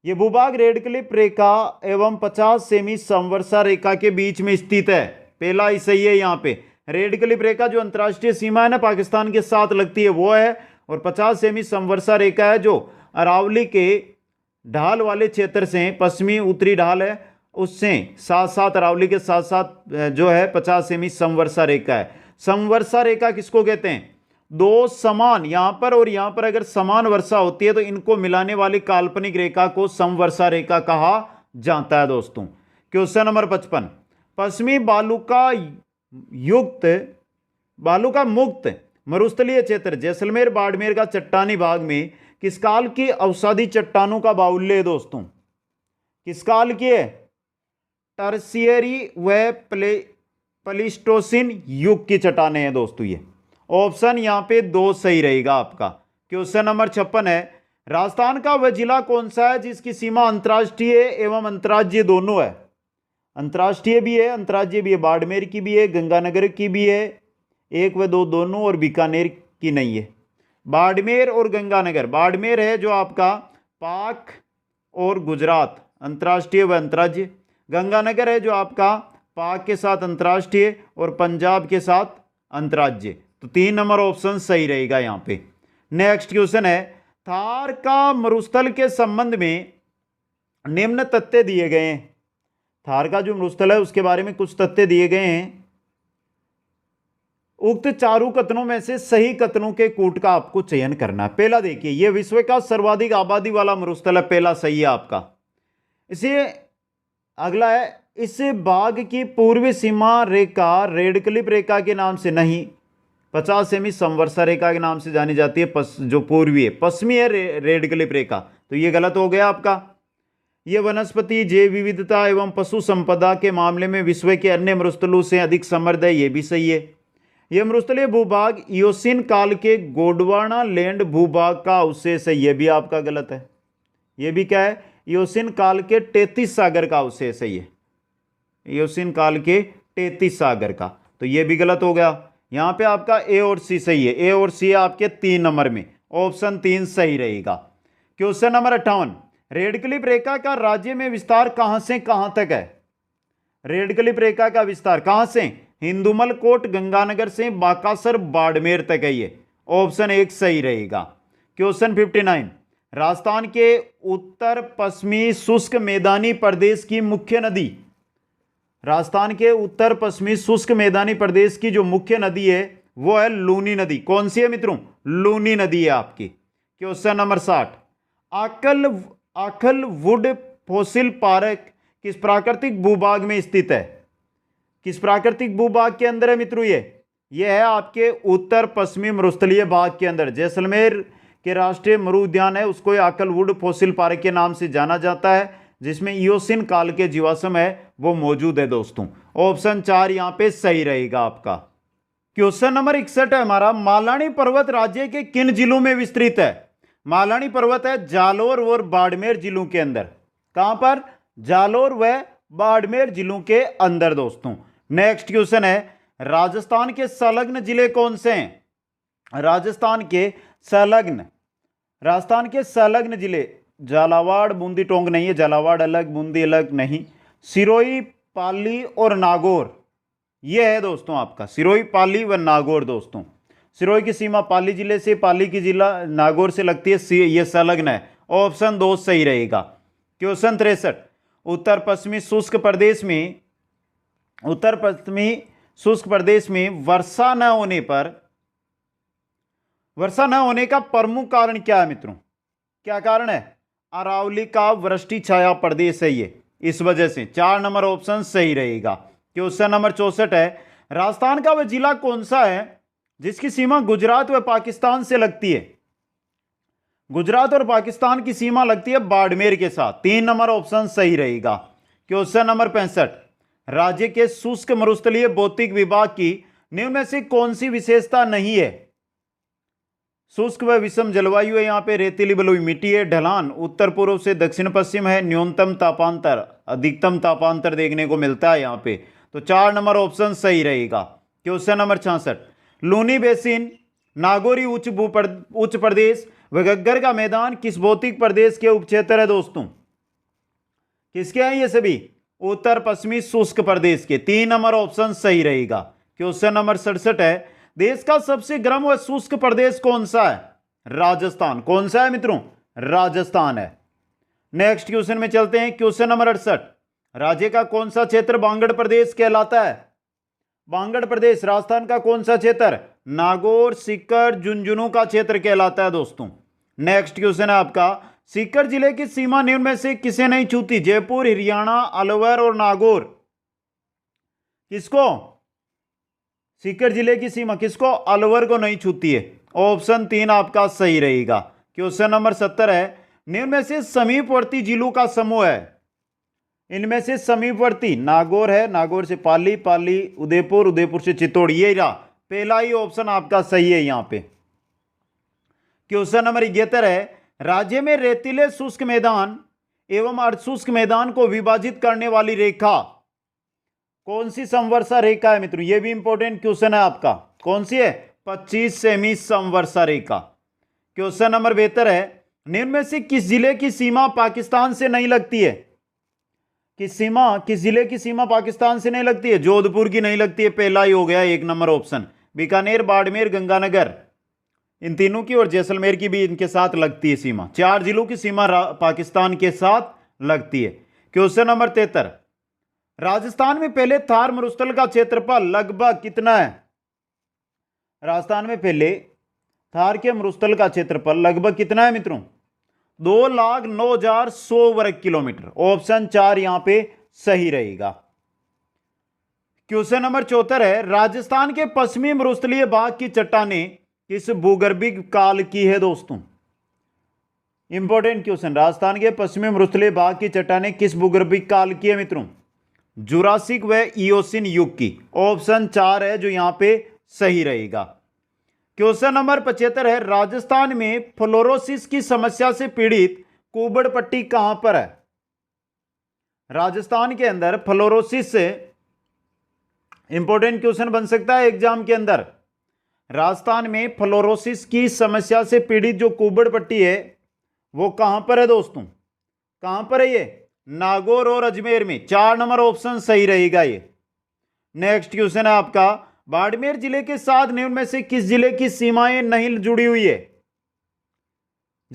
ये भूभाग रेड क्लिफ रेखा एवं 50 सेमी समवर्षा रेखा के बीच में स्थित है। पहला ही सही है। यहाँ पे रेड क्लिफ रेखा जो अंतर्राष्ट्रीय सीमा है ना पाकिस्तान के साथ लगती है वो है, और 50 सेमी समवर्षा रेखा है जो अरावली के ढाल वाले क्षेत्र से, पश्चिमी उत्तरी ढाल है उससे साथ साथ, अरावली के साथ साथ जो है 50 सेमी समवर्षा रेखा है। समवर्षा रेखा किसको कहते हैं? दो समान, यहां पर और यहां पर अगर समान वर्षा होती है तो इनको मिलाने वाली काल्पनिक रेखा को समवर्षा रेखा कहा जाता है दोस्तों। क्वेश्चन नंबर 55, पश्चिमी बालू का मुक्त मरुस्थलीय क्षेत्र जैसलमेर बाड़मेर का चट्टानी भाग में किस काल की अवसादी चट्टानों का बाहुल्य है दोस्तों? किस काल की है? टर्शियरी व प्लीस्टोसिन युग की चट्टानें हैं दोस्तों ये। ऑप्शन यहां पे 2 सही रहेगा आपका। क्वेश्चन नंबर 56 है, राजस्थान का वह जिला कौन सा है जिसकी सीमा अंतर्राष्ट्रीय एवं अंतर्राज्यीय दोनों है? अंतर्राष्ट्रीय भी है, अंतर्राज्यीय भी है। बाड़मेर की भी है, गंगानगर की भी है, 1 व 2 दोनों, और बीकानेर की नहीं है। बाड़मेर और गंगानगर, बाड़मेर है जो आपका पाक और गुजरात अंतर्राष्ट्रीय व अंतर्राज्यीय, गंगानगर है जो आपका पाक के साथ अंतर्राष्ट्रीय और पंजाब के साथ अंतर्राज्यीय। तो 3 नंबर ऑप्शन सही रहेगा यहां पे। नेक्स्ट क्वेश्चन है, थार का मरुस्थल के संबंध में निम्न तथ्य दिए गए हैं। थार का जो मरुस्थल है उसके बारे में कुछ तथ्य दिए गए हैं। उक्त चारों कथनों में से सही कथनों के कूट का आपको चयन करना है। पहला देखिए, यह विश्व का सर्वाधिक आबादी वाला मरुस्थल है, पहला सही है आपका। इसे अगला है, इस भाग की पूर्वी सीमा रेखा रेड क्लिफ रेखा के नाम से नहीं, 50 सेमी समवर्षा रेखा के नाम से जानी जाती है। जो पूर्वी है, पश्चिमी है रेड क्लिफ रेखा, तो ये गलत हो गया आपका। यह वनस्पति जैव विविधता एवं पशु संपदा के मामले में विश्व के अन्य मरुस्थलों से अधिक समृद्ध है, यह भी सही है। यह मरुस्थलीय भूभाग इयोसीन काल के गोंडवाना लैंड भूभाग का अवशेष है, यह भी आपका गलत है। यह भी क्या है? इयोसीन काल के 33 सागर का अवशेष है ये, इयोसीन काल के 33 सागर का, तो यह भी गलत हो गया। यहां पे आपका ए और सी सही है, ए और सी आपके 3 नंबर में, ऑप्शन 3 सही रहेगा। क्वेश्चन नंबर 58, रेड क्लिफ रेखा का राज्य में विस्तार कहां से कहां तक है? रेड क्लिफ रेखा का विस्तार कहां से? हिंदुमल कोट गंगानगर से बाकासर बाड़मेर तक है ये, ऑप्शन 1 सही रहेगा। क्वेश्चन 59, राजस्थान के उत्तर पश्चिमी शुष्क मैदानी प्रदेश की मुख्य नदी, राजस्थान के उत्तर पश्चिमी शुष्क मैदानी प्रदेश की जो मुख्य नदी है वो है लूनी नदी। कौन सी है मित्रों? लूनी नदी है आपकी। क्वेश्चन नंबर 60, आखल वुड फॉसिल पार्क किस प्राकृतिक भूभाग में स्थित है? किस प्राकृतिक भूभाग के अंदर है मित्रों? ये है आपके उत्तर पश्चिमी मरुस्थलीय भाग के अंदर। जैसलमेर के राष्ट्रीय मरु उद्यान है, उसको आकलवुड फॉसिल पार्क के नाम से जाना जाता है, जिसमें इयोसिन काल के जीवाश्म है वो मौजूद है दोस्तों। ऑप्शन 4 यहां पे सही रहेगा आपका। क्वेश्चन नंबर 61 है हमारा, मालानी पर्वत राज्य के किन जिलों में विस्तृत है? मालानी पर्वत है जालोर और बाड़मेर जिलों के अंदर। कहां पर? जालोर व बाड़मेर जिलों के अंदर दोस्तों। नेक्स्ट क्वेश्चन है, राजस्थान के संलग्न जिले कौन से हैं? राजस्थान के संलग्न जिले, झालावाड़ बूंदी टोंक नहीं है, झालावाड़ अलग बूंदी अलग नहीं, सिरोही पाली और नागौर, ये है दोस्तों आपका सिरोही पाली व नागौर दोस्तों। सिरोही की सीमा पाली जिले से, पाली की जिला नागौर से लगती है, ये संलग्न है। ऑप्शन 2 सही रहेगा। क्वेश्चन 63, उत्तर पश्चिमी शुष्क प्रदेश में वर्षा न होने का प्रमुख कारण क्या है मित्रों? क्या कारण है? अरावली का वृष्टि छाया प्रदेश है ये, इस वजह से। 4 नंबर ऑप्शन सही रहेगा। क्वेश्चन नंबर 64 है, राजस्थान का वह जिला कौन सा है जिसकी सीमा गुजरात व पाकिस्तान से लगती है? गुजरात और पाकिस्तान की सीमा लगती है बाड़मेर के साथ। 3 नंबर ऑप्शन सही रहेगा। क्वेश्चन नंबर 65, राज्य के शुष्क मरुस्थलीय भौतिक विभाग की निम्न में से कौन सी विशेषता नहीं है? शुष्क व विषम जलवायु है, यहाँ पे रेतीली बलुई मिट्टी है, ढलान उत्तर पूर्व से दक्षिण पश्चिम है, न्यूनतम तापांतर अधिकतम तापांतर देखने को मिलता है यहाँ पे। तो 4 नंबर ऑप्शन सही रहेगा। Question number 66, Luni basin, Nagauri उच्च प्रदेश व घग्गर का मैदान किस भौतिक प्रदेश के उपक्षेत्र है दोस्तों? किसके हैं ये सभी? उत्तर पश्चिमी शुष्क प्रदेश के। 3 नंबर ऑप्शन सही रहेगा। क्वेश्चन नंबर 67 है, देश का सबसे गर्म व शुष्क प्रदेश कौन सा है? राजस्थान। कौन सा है मित्रों? राजस्थान है। नेक्स्ट क्वेश्चन में चलते हैं। क्वेश्चन नंबर 68, राज्य का कौन सा क्षेत्र बांगड़ प्रदेश कहलाता है? बांगड़ प्रदेश राजस्थान का कौन सा क्षेत्र? नागौर, सीकर, झुंझुनू का क्षेत्र कहलाता है दोस्तों। नेक्स्ट क्वेश्चन है आपका, सीकर जिले की सीमा निम्न में से किसे नहीं छूती? जयपुर, हरियाणा, अलवर और नागौर। किसको? सीकर जिले की सीमा किसको? अलवर को नहीं छूती है। ऑप्शन 3 आपका सही रहेगा। क्वेश्चन नंबर 70 है, निम्न में से समीपवर्ती जिलों का समूह है। इनमें से समीपवर्ती नागौर है, नागौर से पाली, पाली उदयपुर, उदयपुर से चित्तौड़, ये रहा पहला ही ऑप्शन आपका सही है यहां पे। क्वेश्चन नंबर 71 है, राज्य में रेतीले शुष्क मैदान एवं अर्धशुष्क मैदान को विभाजित करने वाली रेखा कौन सी समवर्षा रेखा है मित्रों? यह भी इंपॉर्टेंट क्वेश्चन है आपका। कौन सी है? 25 सेमी समवर्षा रेखा। क्वेश्चन नंबर 72 है, निम्न में से किस जिले की सीमा पाकिस्तान से नहीं लगती है? किस जिले की सीमा पाकिस्तान से नहीं लगती है? जोधपुर की नहीं लगती है, पहला ही हो गया 1 नंबर ऑप्शन। बीकानेर, बाड़मेर, गंगानगर, इन तीनों की और जैसलमेर की भी इनके साथ लगती है सीमा। 4 जिलों की सीमा पाकिस्तान के साथ लगती है। क्वेश्चन नंबर 73, राजस्थान में पहले थार मरुस्थल का क्षेत्रफल लगभग कितना है? राजस्थान में पहले थार के मरुस्थल का क्षेत्रफल लगभग कितना है मित्रों? 2,09,100 वर्ग किलोमीटर। ऑप्शन 4 यहां पे सही रहेगा। क्वेश्चन नंबर 74 है, राजस्थान के पश्चिमी मरुस्थलीय भाग की चट्टानें किस भूगर्भिक काल की है दोस्तों? इंपॉर्टेंट क्वेश्चन, राजस्थान के पश्चिमी मरुस्थलीय भाग की चट्टानें किस भूगर्भिक काल की है मित्रों? जुरासिक व इयोसिन युग की। ऑप्शन 4 है जो यहां पे सही रहेगा। क्वेश्चन नंबर 75 है, राजस्थान में फ्लोरोसिस की समस्या से पीड़ित कुबड़ पट्टी कहां पर है? राजस्थान के अंदर फ्लोरोसिस से इंपॉर्टेंट क्वेश्चन बन सकता है एग्जाम के अंदर। राजस्थान में फ्लोरोसिस की समस्या से पीड़ित जो कुबड़ पट्टी है वो कहां पर है दोस्तों? कहां पर है ये? नागौर और अजमेर में। 4 नंबर ऑप्शन सही रहेगा ये। नेक्स्ट क्वेश्चन है आपका, बाड़मेर जिले के साथ निम्न में से किस जिले की सीमाएं नहीं जुड़ी हुई है?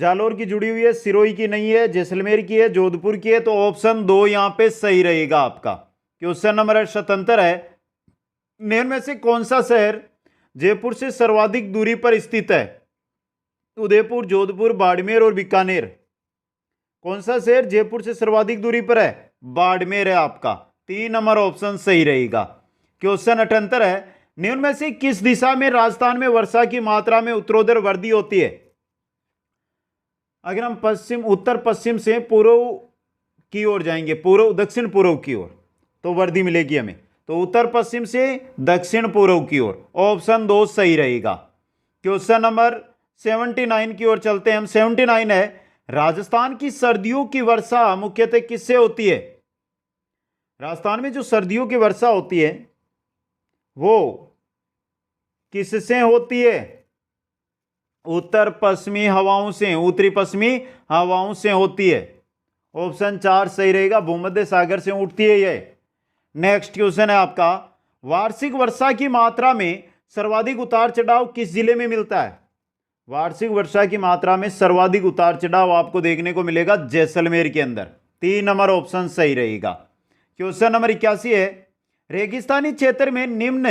जालोर की जुड़ी हुई है, सिरोही की नहीं है, जैसलमेर की है, जोधपुर की है। तो ऑप्शन 2 यहां पे सही रहेगा आपका। क्वेश्चन नंबर स्वतंत्र है, निम्न में से कौन सा शहर जयपुर से सर्वाधिक दूरी पर स्थित है? उदयपुर, जोधपुर, बाड़मेर और बीकानेर। कौन सा शहर जयपुर से सर्वाधिक दूरी पर है? बाड़मेर है आपका। 3 नंबर ऑप्शन सही रहेगा। क्वेश्चन 78 है, निम्न में से किस दिशा में राजस्थान में वर्षा की मात्रा में उत्तरोत्तर वृद्धि होती है? अगर हम पश्चिम उत्तर पश्चिम से पूर्व की ओर जाएंगे, पूर्व दक्षिण पूर्व की ओर, तो वृद्धि मिलेगी हमें। तो उत्तर पश्चिम से दक्षिण पूर्व की ओर, ऑप्शन 2 सही रहेगा। क्वेश्चन नंबर 79 की ओर चलते हैं हम। 79 है, राजस्थान की सर्दियों की वर्षा मुख्यतः किससे होती है? राजस्थान में जो सर्दियों की वर्षा होती है वो किससे होती है? उत्तर पश्चिमी हवाओं से, उत्तरी पश्चिमी हवाओं से होती है। ऑप्शन 4 सही रहेगा, भूमध्य सागर से उठती है ये। नेक्स्ट क्वेश्चन है आपका, वार्षिक वर्षा की मात्रा में सर्वाधिक उतार चढ़ाव किस जिले में मिलता है? वार्षिक वर्षा की मात्रा में सर्वाधिक उतार चढ़ाव आपको देखने को मिलेगा जैसलमेर के अंदर। 3 नंबर ऑप्शन सही रहेगा। क्वेश्चन नंबर 81 है, रेगिस्तानी क्षेत्र में निम्न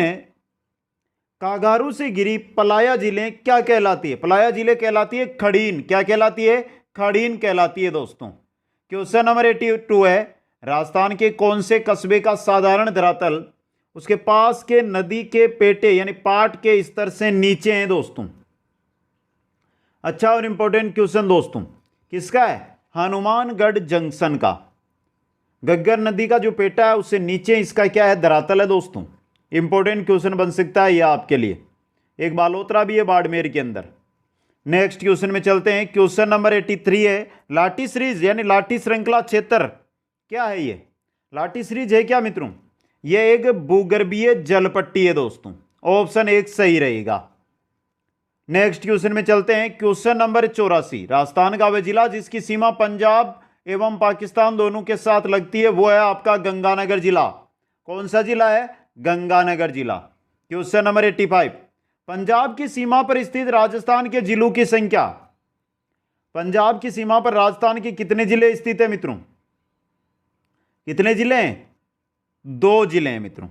कागारू से घिरी पलाया जिले क्या कहलाती है? पलाया जिले कहलाती है खड़ीन। क्या कहलाती है? खड़ीन कहलाती है दोस्तों। क्वेश्चन नंबर 82 है, राजस्थान के कौन से कस्बे का साधारण धरातल उसके पास के नदी के पेटे यानी पाट के स्तर से नीचे है दोस्तों? अच्छा और इंपॉर्टेंट क्वेश्चन दोस्तों, किसका है? हनुमानगढ़ जंक्शन का। घग्गर नदी का जो पेटा है उससे नीचे इसका क्या है? धरातल है दोस्तों। इंपॉर्टेंट क्वेश्चन बन सकता है यह आपके लिए। एक बालोतरा भी है बाड़मेर के अंदर। नेक्स्ट क्वेश्चन में चलते हैं। क्वेश्चन नंबर 83 है, लाठी सीरीज यानी लाठी श्रृंखला क्षेत्र क्या है? ये लाठी सीरीज है क्या मित्रों? यह एक भूगर्भीय जलपट्टी है दोस्तों। ऑप्शन 1 सही रहेगा। नेक्स्ट क्वेश्चन में चलते हैं। क्वेश्चन नंबर 84, राजस्थान का वह जिला जिसकी सीमा पंजाब एवं पाकिस्तान दोनों के साथ लगती है वो है आपका गंगानगर जिला। कौन सा जिला है? गंगानगर जिला। क्वेश्चन नंबर 85, पंजाब की सीमा पर स्थित राजस्थान के जिलों की संख्या। पंजाब की सीमा पर राजस्थान के कितने जिले स्थित है मित्रों? कितने जिले हैं? 2 जिले हैं मित्रों,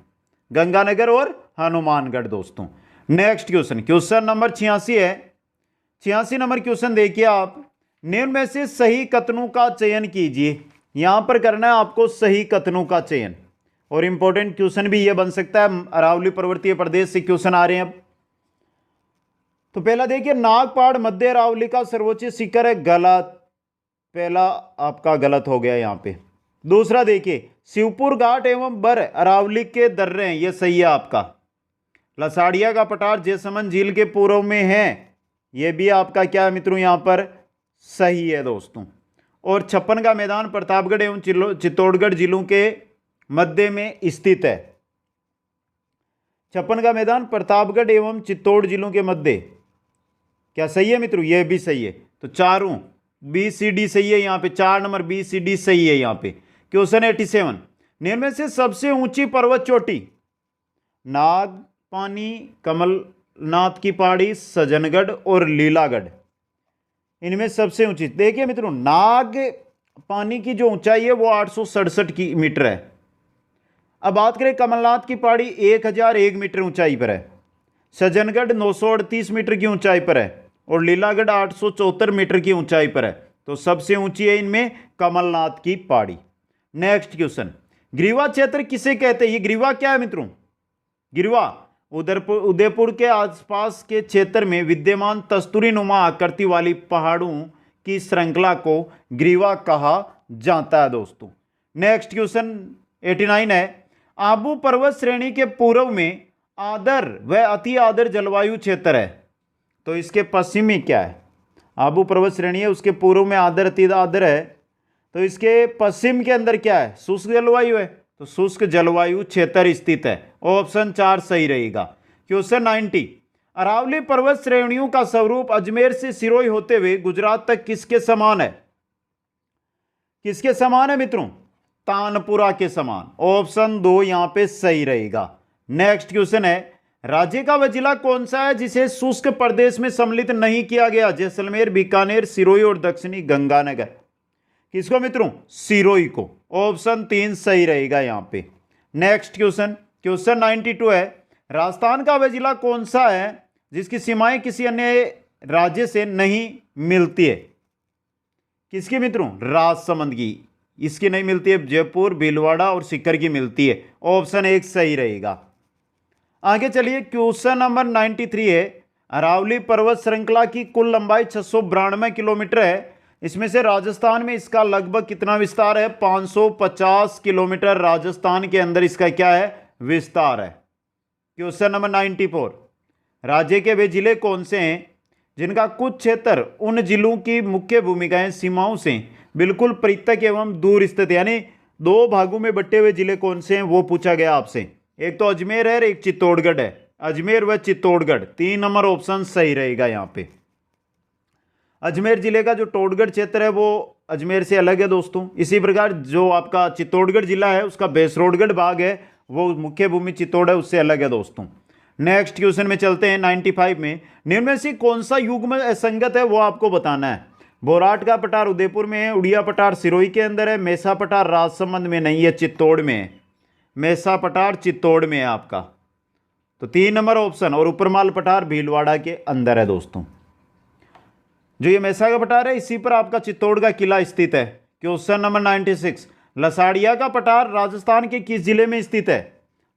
गंगानगर और हनुमानगढ़ दोस्तों। नेक्स्ट क्वेश्चन, क्वेश्चन नंबर 86 है। 86 नंबर क्वेश्चन देखिए आप, निम्न में से सही कथनों का चयन कीजिए। यहां पर करना है आपको सही कथनों का चयन। और इंपॉर्टेंट क्वेश्चन भी यह बन सकता है, अरावली पर्वतीय प्रदेश से क्वेश्चन आ रहे हैं अब। तो पहला देखिए, नागपाड़ मध्य अरावली का सर्वोच्च शिखर है। गलत, पहला आपका गलत हो गया यहां पे। दूसरा देखिए, शिवपुर घाट एवं बर अरावली के दर्रे हैं, यह सही है आपका। लसाड़िया का पठार जैसमंद झील के पूर्व में है, यह भी आपका क्या है मित्रों यहां पर सही है दोस्तों। और छप्पन का मैदान प्रतापगढ़ एवं चित्तौड़गढ़ जिलों के मध्य में स्थित है। छप्पन का मैदान प्रतापगढ़ एवं चित्तौड़ जिलों के मध्य, क्या सही है मित्रों? यह भी सही है। तो चारों बी सी डी सही है यहां पे, 4 नंबर बी सी डी सही है यहां पे। क्वेश्चन 87, निम्न में से सबसे ऊंची पर्वत चोटी? नागपानी, कमलनाथ की पहाड़ी, सज्जनगढ़ और लीलागढ़। इनमें सबसे ऊंची देखिए मित्रों, नाग पानी की जो ऊंचाई है वो 867 मीटर है। अब बात करें कमलनाथ की पहाड़ी 1001 मीटर ऊंचाई पर है, सज्जनगढ़ 938 मीटर की ऊंचाई पर है और लीलागढ़ 874 मीटर की ऊंचाई पर है। तो सबसे ऊंची है इनमें कमलनाथ की पहाड़ी। नेक्स्ट क्वेश्चन, ग्रीवा क्षेत्र किसे कहते हैं? ये ग्रीवा क्या है मित्रों? ग्रीवा उदयपुर के आसपास के क्षेत्र में विद्यमान तस्तूरी नुमा आकृति वाली पहाड़ों की श्रृंखला को ग्रीवा कहा जाता है दोस्तों। नेक्स्ट क्वेश्चन 89 है, आबू पर्वत श्रेणी के पूर्व में आर्द्र व अति आर्द्र जलवायु क्षेत्र है। तो इसके पश्चिम में क्या है? आबू पर्वत श्रेणी है, उसके पूर्व में आर्द्र अति आर्द्र है, तो इसके पश्चिम के अंदर क्या है? शुष्क जलवायु है। तो शुष्क जलवायु क्षेत्र स्थित है। ऑप्शन 4 सही रहेगा। क्वेश्चन 90, अरावली पर्वत श्रेणियों का स्वरूप अजमेर से सिरोही होते हुए गुजरात तक किसके समान है? किसके समान है मित्रों? तानपुरा के समान। ऑप्शन 2 यहां पे सही रहेगा। नेक्स्ट क्वेश्चन है, राज्य का वह जिला कौन सा है जिसे शुष्क प्रदेश में सम्मिलित नहीं किया गया? जैसलमेर, बीकानेर, सिरोही और दक्षिणी गंगानगर। किसको मित्रों? सिरोही को। ऑप्शन 3 सही रहेगा यहां पे। नेक्स्ट क्वेश्चन, क्वेश्चन 92 है, राजस्थान का वह जिला कौन सा है जिसकी सीमाएं किसी अन्य राज्य से नहीं मिलती है? किसकी मित्रों? राजसमंद की। इसकी नहीं मिलती है, जयपुर, भीलवाड़ा और सीकर की मिलती है। ऑप्शन 1 सही रहेगा। आगे चलिए, क्वेश्चन नंबर 93 है, अरावली पर्वत श्रृंखला की कुल लंबाई 692 किलोमीटर है। इसमें से राजस्थान में इसका लगभग कितना विस्तार है? 550 किलोमीटर राजस्थान के अंदर इसका क्या है? विस्तार है। क्वेश्चन नंबर 94, राज्य के वे जिले कौन से हैं जिनका कुछ क्षेत्र उन जिलों की मुख्य भूमिकाएं सीमाओं से बिल्कुल पृथक एवं दूर स्थित, यानी 2 भागों में बटे हुए जिले कौन से हैं वो पूछा गया आपसे। एक तो अजमेर है, एक चित्तौड़गढ़ है। अजमेर व चित्तौड़गढ़, 3 नंबर ऑप्शन सही रहेगा यहां पे। अजमेर जिले का जो टोडगढ़ क्षेत्र है वो अजमेर से अलग है दोस्तों। इसी प्रकार जो आपका चित्तौड़गढ़ जिला है उसका बेसरोडगढ़ भाग है, वो मुख्य भूमि चित्तौड़ है, उससे अलग है दोस्तों। नेक्स्ट क्वेश्चन में चलते हैं 95 में, निम्न में से कौन सा युग्म असंगत है वो आपको बताना है। बोराट का पठार उदयपुर में है, उड़िया पठार सिरोही के अंदर है, मेसा पठार राजसमंद में नहीं है, चित्तौड़ में है। मेसा पठार चित्तौड़ में है आपका, तो 3 नंबर ऑप्शन। और उपरमाल पठार भीलवाड़ा के अंदर है दोस्तों। जो ये मेसा का पठार है इसी पर आपका चित्तौड़ का किला स्थित है। क्वेश्चन नंबर 96, लसाड़िया का पठार राजस्थान के किस जिले में स्थित है?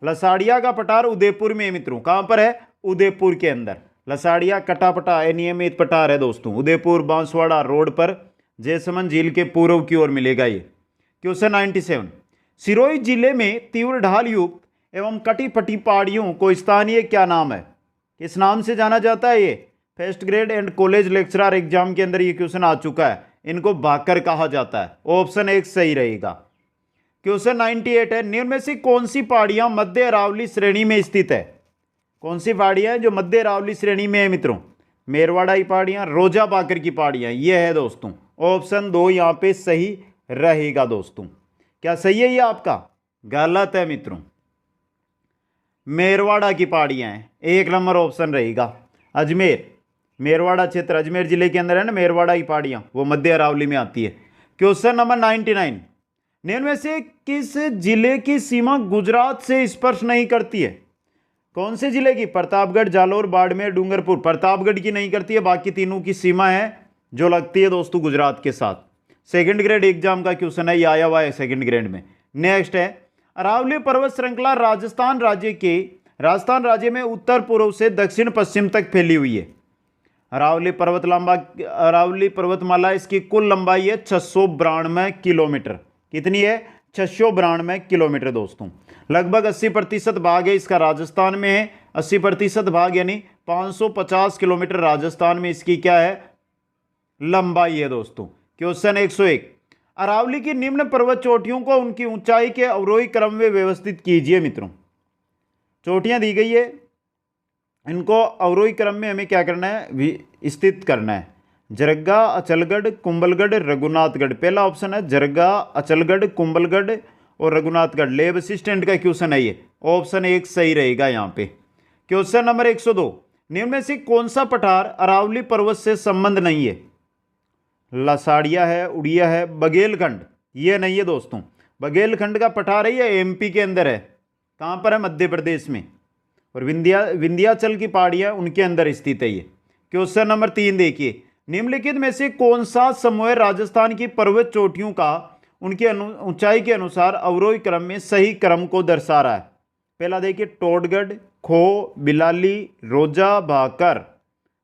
लसाड़िया का पठार उदयपुर में है मित्रों। कहां पर है? उदयपुर के अंदर। लसाड़िया कटापटा अनियमित पठार है दोस्तों, उदयपुर बांसवाड़ा रोड पर जयसमंद झील के पूर्व की ओर मिलेगा ये। क्वेश्चन 97, सिरोही जिले में तीव्र ढाल युक्त एवं कटी फटी पहाड़ियों को स्थानीय क्या नाम है? किस नाम से जाना जाता है ये? First grade and college lecturer exam के अंदर ये क्वेश्चन आ चुका है। इनको भाकर कहा जाता है। ऑप्शन 1 सही रहेगा। क्वेश्चन 98 है, निम्न में से कौन सी पहाड़ियां मध्य अरावली श्रेणी में स्थित है? कौन सी पहाड़ियां जो मध्य अरावली श्रेणी में है मित्रों? मेरवाड़ा की पहाड़ियां, रोजा बाकर की पहाड़ियां, ये है दोस्तों। ऑप्शन 2 यहां पे सही रहेगा दोस्तों। क्या सही है ये आपका? गलत है मित्रों, मेरवाड़ा की पहाड़ियां हैं। 1 नंबर ऑप्शन रहेगा। अजमेर, मेरवाड़ा क्षेत्र अजमेर जिले के अंदर है ना, मेरवाड़ा की पहाड़ियां, वो मध्य अरावली में आती है। क्वेश्चन नंबर 99, निम्न में से किस जिले की सीमा गुजरात से स्पर्श नहीं करती है? कौन से जिले की? प्रतापगढ़, जालोर, बाड़मेर, डूंगरपुर। प्रतापगढ़ की नहीं करती है, बाकी तीनों की सीमा है जो लगती है दोस्तों गुजरात के साथ। सेकंड ग्रेड एग्जाम का क्वेश्चन है, ये आया हुआ है सेकंड ग्रेड में। नेक्स्ट है, अरावली पर्वत श्रृंखला राजस्थान राज्य में उत्तर पूर्व से दक्षिण पश्चिम तक फैली हुई है। अरावली पर्वतमाला इसकी कुल लंबाई है 692 किलोमीटर। कितनी है? 692 किलोमीटर दोस्तों। लगभग 80% भाग है इसका राजस्थान में है। 80% भाग यानी 550 किलोमीटर राजस्थान में इसकी क्या है? लंबाई है दोस्तों। क्वेश्चन 101, अरावली की निम्न पर्वत चोटियों को उनकी ऊंचाई के अवरोही क्रम में व्यवस्थित कीजिए मित्रों। चोटियां दी गई है, इनको अवरोही क्रम में हमें क्या करना है? स्थित करना है। जरगा, अचलगढ़, कुंभलगढ़, रघुनाथगढ़। पहला ऑप्शन है जरगा, अचलगढ़, कुंभलगढ़ और रघुनाथगढ़। लेब असिस्टेंट का क्वेश्चन है ये। ऑप्शन 1 सही रहेगा यहाँ पे। क्वेश्चन नंबर 102, निम्न में से कौन सा पठार अरावली पर्वत से संबंध नहीं है? लसाड़िया है, उड़िया है, बघेलखंड ये नहीं है दोस्तों। बघेलखंड का पठार है, ये एमपी के अंदर है। कहाँ पर है? मध्य प्रदेश में। और विंध्याचल की पहाड़ियाँ उनके अंदर स्थित है ये। क्वेश्चन नंबर 3 देखिए, निम्नलिखित में से कौन सा समूह राजस्थान की पर्वत चोटियों का उनकी ऊंचाई के अनुसार अवरोही क्रम में सही क्रम को दर्शा रहा है? पहला देखिए, टोडगढ़, खो, बिलाली, रोजा, भाकर।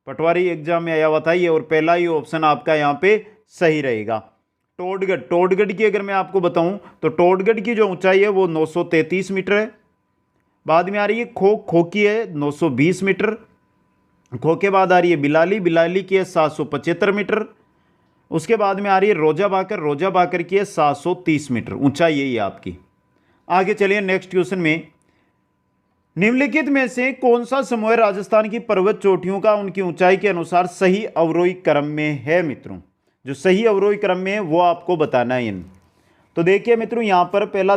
पटवारी एग्जाम में आया हुआ था ये, और पहला ही ऑप्शन आपका यहाँ पे सही रहेगा। टोडगढ़ की अगर मैं आपको बताऊं तो टोडगढ़ की जो ऊंचाई है वो 933 मीटर है। बाद में आ रही है खो की है 920 मीटर। खो के बाद आ रही है बिलाली की है 775 मीटर। उसके बाद में आ रही है रोजा बाकर की है 730 मीटर ऊंचाई है आपकी। आगे चलिए नेक्स्ट क्वेश्चन में, निम्नलिखित में से कौन सा समूह राजस्थान की पर्वत चोटियों का उनकी ऊंचाई के अनुसार सही अवरोही क्रम में है मित्रों? जो सही अवरोही क्रम में है वो आपको बताना है इन। तो देखिए मित्रों, यहां पर पहला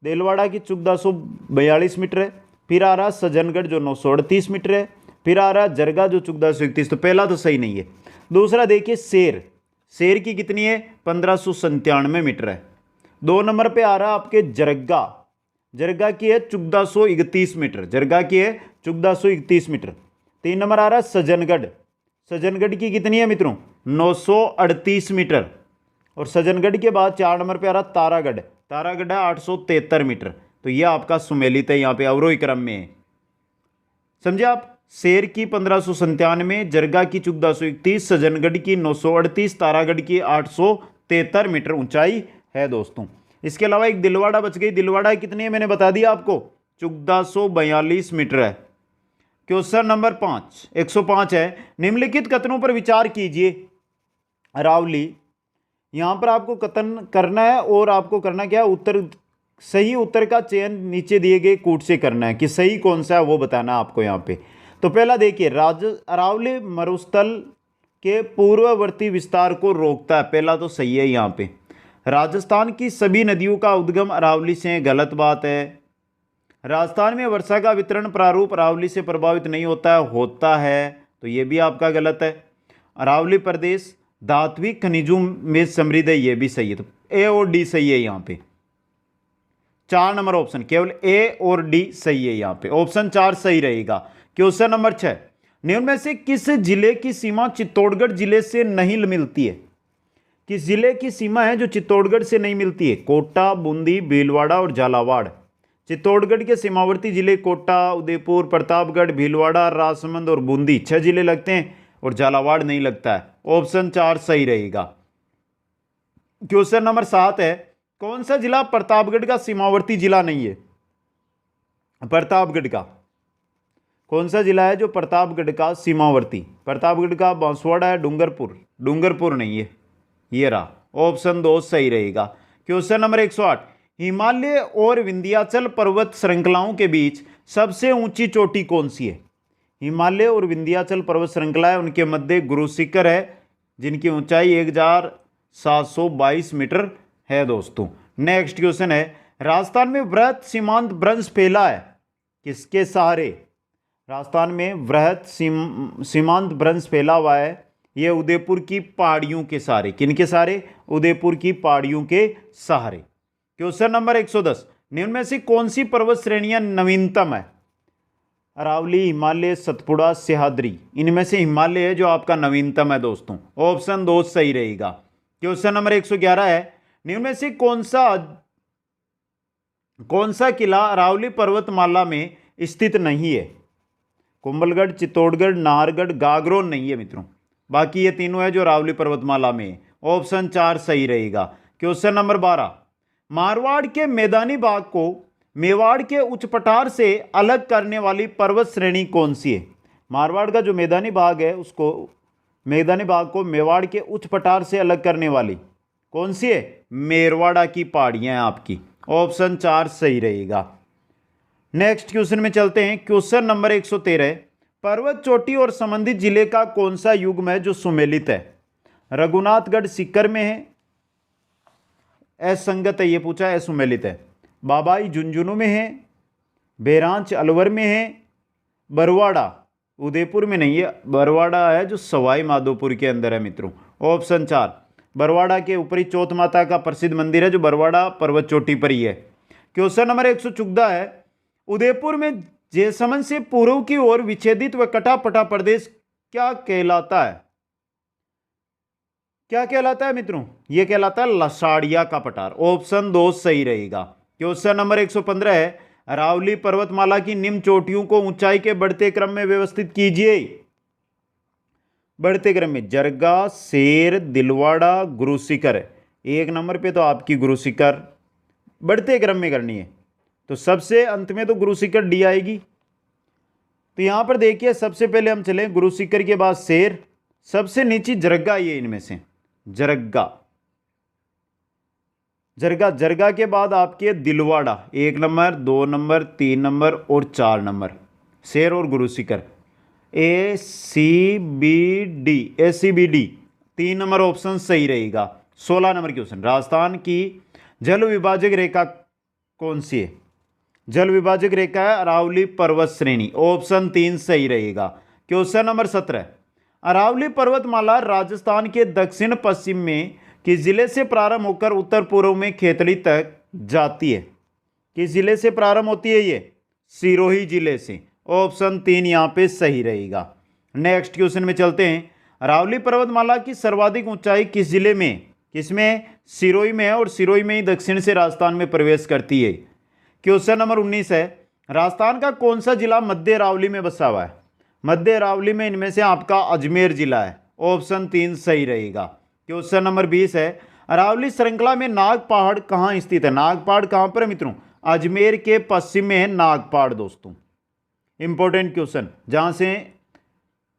देलवाड़ा की 1442 मीटर है। फिर आ रहा सज्जनगढ़ जो 938 मीटर है, फिर आ रहा जरगा जो 1431। तो पहला तो सही नहीं है। दूसरा देखिए शेर की कितनी है 1597 मीटर है। 2 नंबर पे आ रहा आपके जरगा की है 1431 मीटर, जरगा की है 1431 मीटर। 3 नंबर आ रहा सज्जनगढ़ की कितनी है मित्रों 938 मीटर। और सज्जनगढ़ के बाद 4 नंबर पे आ रहा तारागढ़ है 873 मीटर। तो यह आपका सुमेलित है, यहाँ पे अवरोही क्रम में है, समझे आप। शेर की 1597, जरगा की 1431, सज्जनगढ़ की 938, तारागढ़ की 873 मीटर ऊंचाई है दोस्तों। इसके अलावा एक दिलवाड़ा बच गई। दिलवाड़ा कितनी है मैंने बता दिया आपको 1442 मीटर है। क्वेश्चन नंबर 5 105 है, निम्नलिखित कथनों पर विचार कीजिए। अरावली, यहां पर आपको कथन करना है और आपको करना क्या है, सही उत्तर का चयन नीचे दिए गए कूट से करना है कि सही कौन सा है वो बताना है आपको यहाँ पे। तो पहला देखिए, अरावली मरुस्थल के पूर्ववर्ती विस्तार को रोकता है, पहला तो सही है यहाँ पे। राजस्थान की सभी नदियों का उद्गम अरावली से, गलत बात है। राजस्थान में वर्षा का वितरण प्रारूप अरावली से प्रभावित नहीं होता है, तो ये भी आपका गलत है। अरावली प्रदेश धात्विक खनिजों में समृद्ध है, ये भी सही है। तो ए और डी सही है यहाँ पे। 4 नंबर ऑप्शन, केवल ए और डी सही है यहाँ पे, ऑप्शन 4 सही रहेगा। क्वेश्चन नंबर 6, निम्न में से किस जिले की सीमा चित्तौड़गढ़ जिले से नहीं मिलती है? किस जिले की सीमा है जो चित्तौड़गढ़ से नहीं मिलती है? कोटा, बूंदी, भीलवाड़ा और झालावाड़। चित्तौड़गढ़ के सीमावर्ती जिले कोटा, उदयपुर, प्रतापगढ़, भीलवाड़ा, राजसमंद और बूंदी 6 जिले लगते हैं और झालावाड़ नहीं लगता है, ऑप्शन 4 सही रहेगा। क्वेश्चन नंबर 7 है, कौन सा जिला प्रतापगढ़ का सीमावर्ती जिला नहीं है? प्रतापगढ़ का कौन सा जिला है जो प्रतापगढ़ का सीमावर्ती? प्रतापगढ़ का बांसवाड़ा है, डूंगरपुर नहीं है, ये रहा, ऑप्शन 2 सही रहेगा। क्वेश्चन नंबर 108, हिमालय और विंध्याचल पर्वत श्रृंखलाओं के बीच सबसे ऊंची चोटी कौन सी है? हिमालय और विंध्याचल पर्वत श्रृंखला है, उनके मध्य गुरु शिखर है जिनकी ऊंचाई 1722 मीटर है दोस्तों। नेक्स्ट क्वेश्चन है, राजस्थान में वृहत सीमांत भ्रंश फैला है, किसके सहारे? राजस्थान में वृहत सीमांत भ्रंश फैला हुआ है, यह उदयपुर की पहाड़ियों के सहारे। किनके सहारे? उदयपुर की पहाड़ियों के सहारे। क्वेश्चन नंबर 110, निम्न में से कौन सी पर्वत श्रेणियां नवीनतम है? अरावली, हिमालय, सतपुड़ा, सह्याद्री। इनमें से हिमालय है जो आपका नवीनतम है दोस्तों, ऑप्शन 2 सही रहेगा। क्वेश्चन नंबर 111 है, निम्न में से कौन सा किला अरावली पर्वतमाला में स्थित नहीं है? कुंभलगढ़, चित्तौड़गढ़, नाहरगढ़, गागरोन नहीं है मित्रों, बाकी ये तीनों है जो अरावली पर्वतमाला में है, ऑप्शन 4 सही रहेगा। क्वेश्चन नंबर 12, मारवाड़ के मैदानी भाग को मेवाड़ के उच्च पठार से अलग करने वाली पर्वत श्रेणी कौन सी है? मारवाड़ का जो मैदानी भाग है उसको, मैदानी भाग को मेवाड़ के उच्च पठार से अलग करने वाली कौन सी है? मेरवाड़ा की पहाड़ियां हैं आपकी, ऑप्शन 4 सही रहेगा। नेक्स्ट क्वेश्चन में चलते हैं। क्वेश्चन नंबर 113, पर्वत चोटी और संबंधित जिले का कौन सा युग्म है जो सुमेलित है? रघुनाथगढ़ सीकर में है, असंगत है, ये पूछा है, सुमेलित है। बाबाई झुंझुनू में है, बेरांच अलवर में है, बरवाड़ा उदयपुर में नहीं है, बरवाड़ा है जो सवाई माधोपुर के अंदर है मित्रों, ऑप्शन 4। बरवाड़ा के ऊपरी चौथ माता का प्रसिद्ध मंदिर है जो बरवाड़ा पर्वत चोटी पर ही है। क्वेश्चन नंबर 114 है, उदयपुर में जैसमंद से पूर्व की ओर विच्छेदित व कटा पटा प्रदेश क्या कहलाता है? क्या कहलाता है मित्रों? यह कहलाता है लसाड़िया का पठार, ऑप्शन 2 सही रहेगा। क्वेश्चन नंबर 115 है, अरावली पर्वतमाला की निम्न चोटियों को ऊंचाई के बढ़ते क्रम में व्यवस्थित कीजिए। बढ़ते क्रम में जरगा, शेर, दिलवाड़ा, गुरु शिखर है। 1 नंबर पे तो आपकी गुरु शिखर बढ़ते क्रम में करनी है, तो सबसे अंत में तो गुरु शिखर डी आएगी। तो यहां पर देखिए, सबसे पहले हम चलें गुरु शिखर के बाद शेर, सबसे नीचे जरगा, ये इनमें से जरगा जरगा के बाद आपके दिलवाड़ा 1 नंबर, 2 नंबर, 3 नंबर और 4 नंबर, शेर और Guru Shikhar. ACBD 3 number option सही रहेगा। 16 नंबर क्वेश्चन, राजस्थान की जल विभाजक रेखा कौन सी है? जल विभाजक रेखा है अरावली पर्वत श्रेणी, ऑप्शन 3 सही रहेगा। क्वेश्चन नंबर 17, अरावली पर्वतमाला राजस्थान के दक्षिण पश्चिम में किस जिले से प्रारंभ होकर उत्तर पूर्व में खेतड़ी तक जाती है? किस जिले से प्रारंभ होती है ये? सिरोही जिले से, ऑप्शन 3 यहाँ पे सही रहेगा। नेक्स्ट क्वेश्चन में चलते हैं। अरावली पर्वतमाला की सर्वाधिक ऊंचाई किस जिले में? किसमें? सिरोही में है, और सिरोही में ही दक्षिण से राजस्थान में प्रवेश करती है। क्वेश्चन नंबर 19 है, राजस्थान का कौन सा जिला मध्य अरावली में बसा हुआ है? मध्य अरावली में इनमें से आपका अजमेर जिला है, ऑप्शन 3 सही रहेगा। क्वेश्चन नंबर 20 है, अरावली श्रृंखला में नाग पहाड़ कहाँ स्थित है? नाग पहाड़ कहाँ पर है मित्रों? अजमेर के पश्चिम में है नाग पहाड़ दोस्तों। इंपॉर्टेंट क्वेश्चन, जहाँ से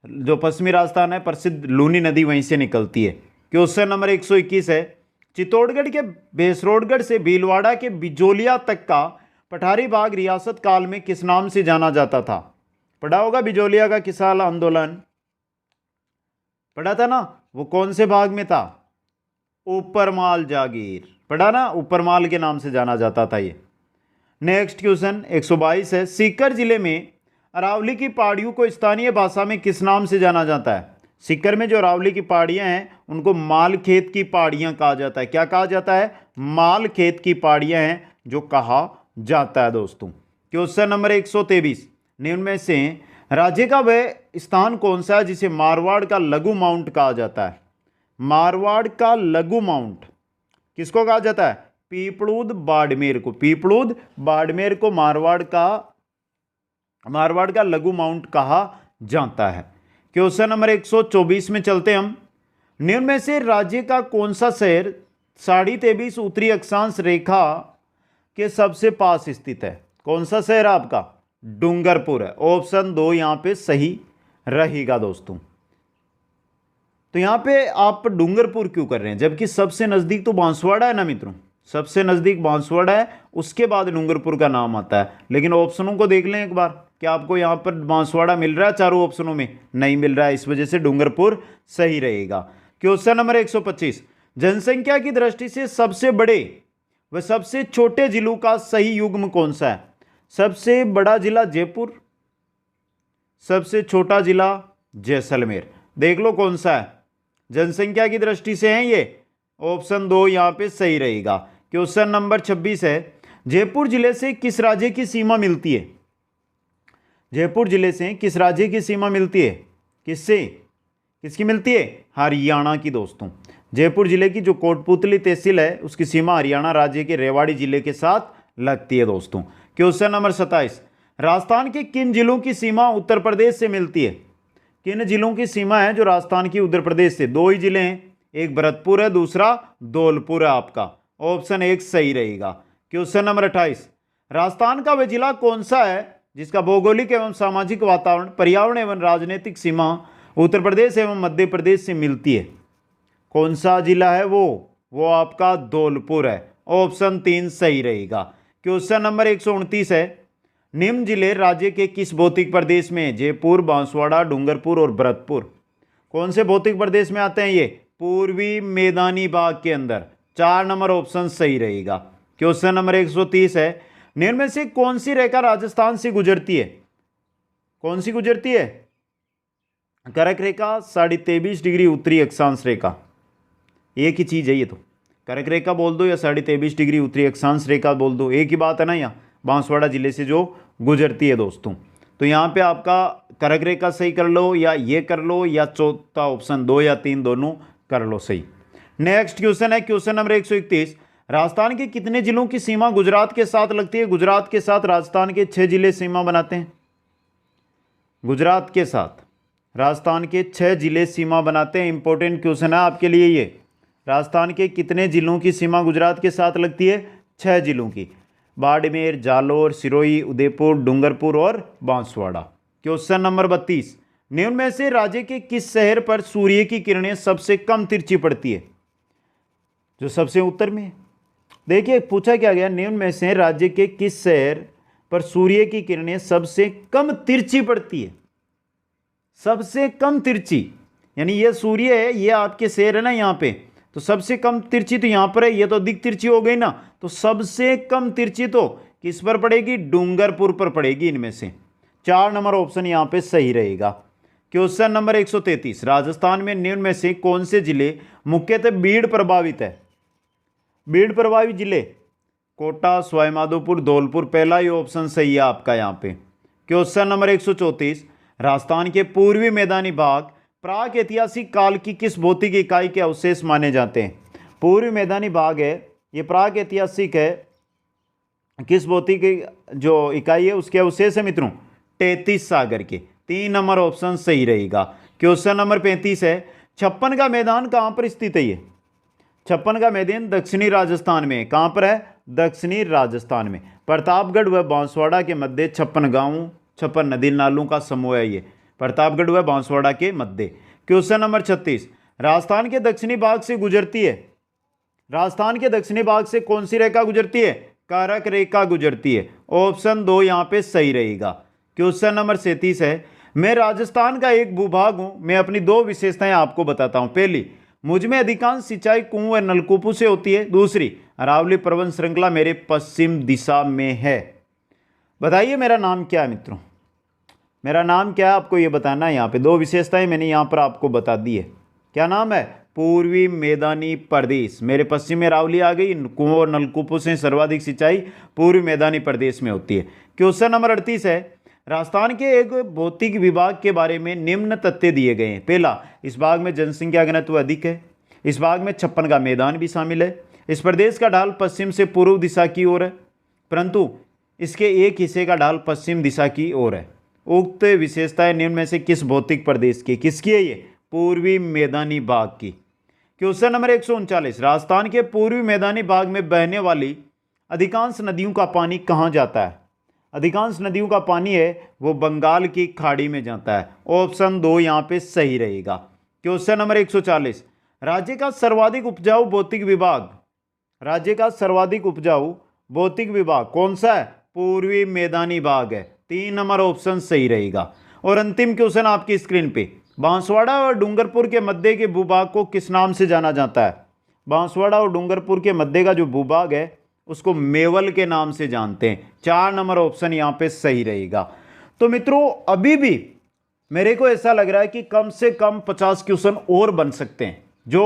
जो पश्चिमी राजस्थान है प्रसिद्ध लूनी नदी वहीं से निकलती है। क्वेश्चन नंबर 121 है, चित्तौड़गढ़ के भैंसरोडगढ़ से भीलवाड़ा के बिजोलिया तक का पठारी भाग रियासत काल में किस नाम से जाना जाता था? पढ़ा होगा बिजोलिया का किसान आंदोलन, पढ़ा था ना? वो कौन से भाग में था? ऊपरमाल जागीर, पढ़ा ना? ऊपरमाल के नाम से जाना जाता था ये। नेक्स्ट क्वेश्चन 122 है, सीकर जिले में अरावली की पहाड़ियों को स्थानीय भाषा में किस नाम से जाना जाता है? सीकर में जो अरावली की पहाड़ियां हैं उनको मालखेत की पहाड़ियां कहा जाता है। क्या कहा जाता है? मालखेत की पहाड़ियां हैं जो कहा जाता है दोस्तों। क्वेश्चन नंबर 123, निम्न में से राज्य का वह स्थान कौन सा है जिसे मारवाड़ का लघु माउंट कहा जाता है? मारवाड़ का लघु माउंट किसको कहा जाता है? पीपलूद बाड़मेर को। पीपलूद बाड़मेर को मारवाड़ का लघु माउंट कहा जाता है। क्वेश्चन नंबर 124 में चलते हम। निम्न में से राज्य का कौन सा शहर 23.5 उत्तरी अक्षांश रेखा के सबसे पास स्थित है? कौन सा शहर आपका? डूंगरपुर है, ऑप्शन 2 यहां पे सही रहेगा दोस्तों। तो यहां पे आप डूंगरपुर क्यों कर रहे हैं, जबकि सबसे नजदीक तो बांसवाड़ा है ना मित्रों? सबसे नजदीक बांसवाड़ा है, उसके बाद डूंगरपुर का नाम आता है। लेकिन ऑप्शनों को देख लें एक बार, क्या आपको यहां पर बांसवाड़ा मिल रहा है? चारों ऑप्शनों में नहीं मिल रहा है, इस वजह से डूंगरपुर सही रहेगा। क्वेश्चन नंबर 125, जनसंख्या की दृष्टि से सबसे बड़े व सबसे छोटे जिलों का सही युग्म कौन सा है? सबसे बड़ा जिला जयपुर, सबसे छोटा जिला जैसलमेर। देख लो कौन सा है, जनसंख्या की दृष्टि से है ये, ऑप्शन 2 यहां पे सही रहेगा। क्वेश्चन नंबर 26 है, जयपुर जिले से किस राज्य की सीमा मिलती है? जयपुर जिले से किस राज्य की सीमा मिलती है? किससे? किसकी मिलती है? हरियाणा की दोस्तों। जयपुर जिले की जो कोटपुतली तहसील है उसकी सीमा हरियाणा राज्य के रेवाड़ी जिले के साथ लगती है दोस्तों। क्वेश्चन नंबर 27, राजस्थान के किन जिलों की सीमा उत्तर प्रदेश से मिलती है? किन जिलों की सीमा है जो राजस्थान की उत्तर प्रदेश से? 2 ही जिले हैं, एक भरतपुर है, दूसरा धौलपुर है आपका, ऑप्शन 1 सही रहेगा। क्वेश्चन नंबर 28, राजस्थान का वह जिला कौन सा है जिसका भौगोलिक एवं सामाजिक वातावरण, पर्यावरण एवं राजनीतिक सीमा उत्तर प्रदेश एवं मध्य प्रदेश से मिलती है? कौन सा जिला है वो आपका धौलपुर है, ऑप्शन 3 सही रहेगा। क्वेश्चन नंबर 129 है, निम्न जिले राज्य के किस भौतिक प्रदेश में है? जयपुर, बांसवाड़ा, डूंगरपुर और भरतपुर। कौन से भौतिक प्रदेश में आते हैं ये? पूर्वी मैदानी भाग के अंदर। 4 नंबर ऑप्शन सही रहेगा। क्वेश्चन नंबर 130 है, निम्न में से कौन सी रेखा राजस्थान से गुजरती है? कौन सी गुजरती है? कर्क रेखा, 23.5 डिग्री उत्तरी अक्षांश रेखा, एक ही चीज है ये तो। कर्क रेखा बोल दो या 23.5 डिग्री उत्तरी अक्षांश रेखा बोल दो, एक ही बात है ना। यहाँ बांसवाड़ा जिले से जो गुजरती है दोस्तों। तो यहाँ पे आपका कर्क रेखा सही कर लो, या ये कर लो, या चौथा ऑप्शन 2 या 3 दोनों कर लो सही। नेक्स्ट क्वेश्चन है क्वेश्चन नंबर 131, राजस्थान के कितने जिलों की सीमा गुजरात के साथ लगती है? गुजरात के साथ राजस्थान के 6 जिले सीमा बनाते हैं। गुजरात के साथ राजस्थान के 6 जिले सीमा बनाते हैं। इंपॉर्टेंट क्वेश्चन है आपके लिए ये। राजस्थान के कितने जिलों की सीमा गुजरात के साथ लगती है? 6 जिलों की, बाड़मेर, जालोर, सिरोही, उदयपुर, डूंगरपुर और बांसवाड़ा। क्वेश्चन नंबर 32, निम्न में से राज्य के किस शहर पर सूर्य की किरणें सबसे कम तिरछी पड़ती है? जो सबसे उत्तर में। देखिए पूछा क्या गया, निम्न में से राज्य के किस शहर पर सूर्य की किरणें सबसे कम तिरछी पड़ती है? सबसे कम तिरछी, यानी ये सूर्य है, ये आपके शहर है ना यहाँ पे, तो सबसे कम तिरछी तो यहाँ पर है, ये तो अधिक तिरछी हो गई ना। तो सबसे कम तिरछी तो किस पर पड़ेगी? डूंगरपुर पर पड़ेगी। इनमें से 4 नंबर ऑप्शन यहाँ पे सही रहेगा। क्वेश्चन नंबर 133, राजस्थान में निम्न में से कौन से जिले मुख्यतः भीड़ प्रभावित है? भीड़ प्रभावित जिले कोटा, सवाईमाधोपुर, धौलपुर, पहला ही ऑप्शन सही है आपका यहाँ पे। क्वेश्चन नंबर 134, राजस्थान के पूर्वी मैदानी भाग प्राक ऐतिहासिक काल की किस भौतिक इकाई के अवशेष माने जाते हैं? पूर्वी मैदानी भाग है, ये प्राक ऐतिहासिक है, किस भौतिक जो इकाई है उसके अवशेष है मित्रों? 33 सागर के। 3 नंबर ऑप्शन सही रहेगा। क्वेश्चन नंबर 35 है, छप्पन का मैदान कहाँ पर स्थित है? ये छप्पन का मैदान दक्षिणी राजस्थान में। कहाँ पर है? दक्षिणी राजस्थान में। प्रतापगढ़ व बांसवाड़ा के मध्य 56 गांव, 56 नदी नालों का समूह है ये, प्रतापगढ़ व बांसवाड़ा के मध्य। क्वेश्चन नंबर 36, राजस्थान के दक्षिणी भाग से गुजरती है, राजस्थान के दक्षिणी भाग से कौन सी रेखा गुजरती है? कारक रेखा गुजरती है। ऑप्शन 2 यहाँ पे सही रहेगा। क्वेश्चन नंबर 37 है, मैं राजस्थान का एक भूभाग हूं, मैं अपनी 2 विशेषताएं आपको बताता हूं। पहली, मुझ में अधिकांश सिंचाई कुओं व नलकूपों से होती है। दूसरी, अरावली पर्वत श्रृंखला मेरे पश्चिम दिशा में है। बताइए मेरा नाम क्या है मित्रों? मेरा नाम क्या है आपको ये बताना है। यहाँ पे 2 विशेषताएं मैंने यहाँ पर आपको बता दी है। क्या नाम है? पूर्वी मैदानी प्रदेश। मेरे पश्चिम में अरावली आ गई। कुओं और नलकूपों से सर्वाधिक सिंचाई पूर्वी मैदानी प्रदेश में होती है। क्वेश्चन नंबर 38 है, राजस्थान के एक भौतिक विभाग के बारे में निम्न तथ्य दिए गए हैं। पहला, इस भाग में जनसंख्या घनत्व अधिक है। इस भाग में 56 का मैदान भी शामिल है। इस प्रदेश का ढाल पश्चिम से पूर्व दिशा की ओर है, परंतु इसके एक हिस्से का ढाल पश्चिम दिशा की ओर है। उक्त विशेषताएं निम्न में से किस भौतिक प्रदेश की? किसकी है ये? पूर्वी मैदानी भाग की। क्वेश्चन नंबर 139, राजस्थान के पूर्वी मैदानी भाग में बहने वाली अधिकांश नदियों का पानी कहाँ जाता है? अधिकांश नदियों का पानी है वो बंगाल की खाड़ी में जाता है। ऑप्शन 2 यहाँ पे सही रहेगा। क्वेश्चन नंबर 140, राज्य का सर्वाधिक उपजाऊ भौतिक विभाग, राज्य का सर्वाधिक उपजाऊ भौतिक विभाग कौन सा है? पूर्वी मैदानी भाग है। 3 नंबर ऑप्शन सही रहेगा। और अंतिम क्वेश्चन आपकी स्क्रीन पे, बांसवाड़ा और डूंगरपुर के मध्य के भूभाग को किस नाम से जाना जाता है? बांसवाड़ा और डूंगरपुर के मध्य का जो भूभाग है उसको मेवल के नाम से जानते हैं। 4 नंबर ऑप्शन यहाँ पे सही रहेगा। तो मित्रों अभी भी मेरे को ऐसा लग रहा है कि कम से कम 50 क्वेश्चन और बन सकते हैं जो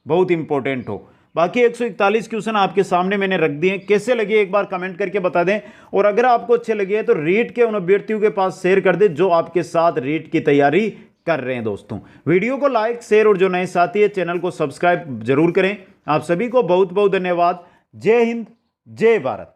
बहुत इंपॉर्टेंट हो। बाकी 141 क्वेश्चन आपके सामने मैंने रख दिए। कैसे लगे एक बार कमेंट करके बता दें, और अगर आपको अच्छे लगे तो रीट के उन अभ्यर्थियों के पास शेयर कर दें जो आपके साथ रीट की तैयारी कर रहे हैं। दोस्तों वीडियो को लाइक, शेयर और जो नए साथी है चैनल को सब्सक्राइब जरूर करें। आप सभी को बहुत बहुत धन्यवाद। जय हिंद, जय भारत।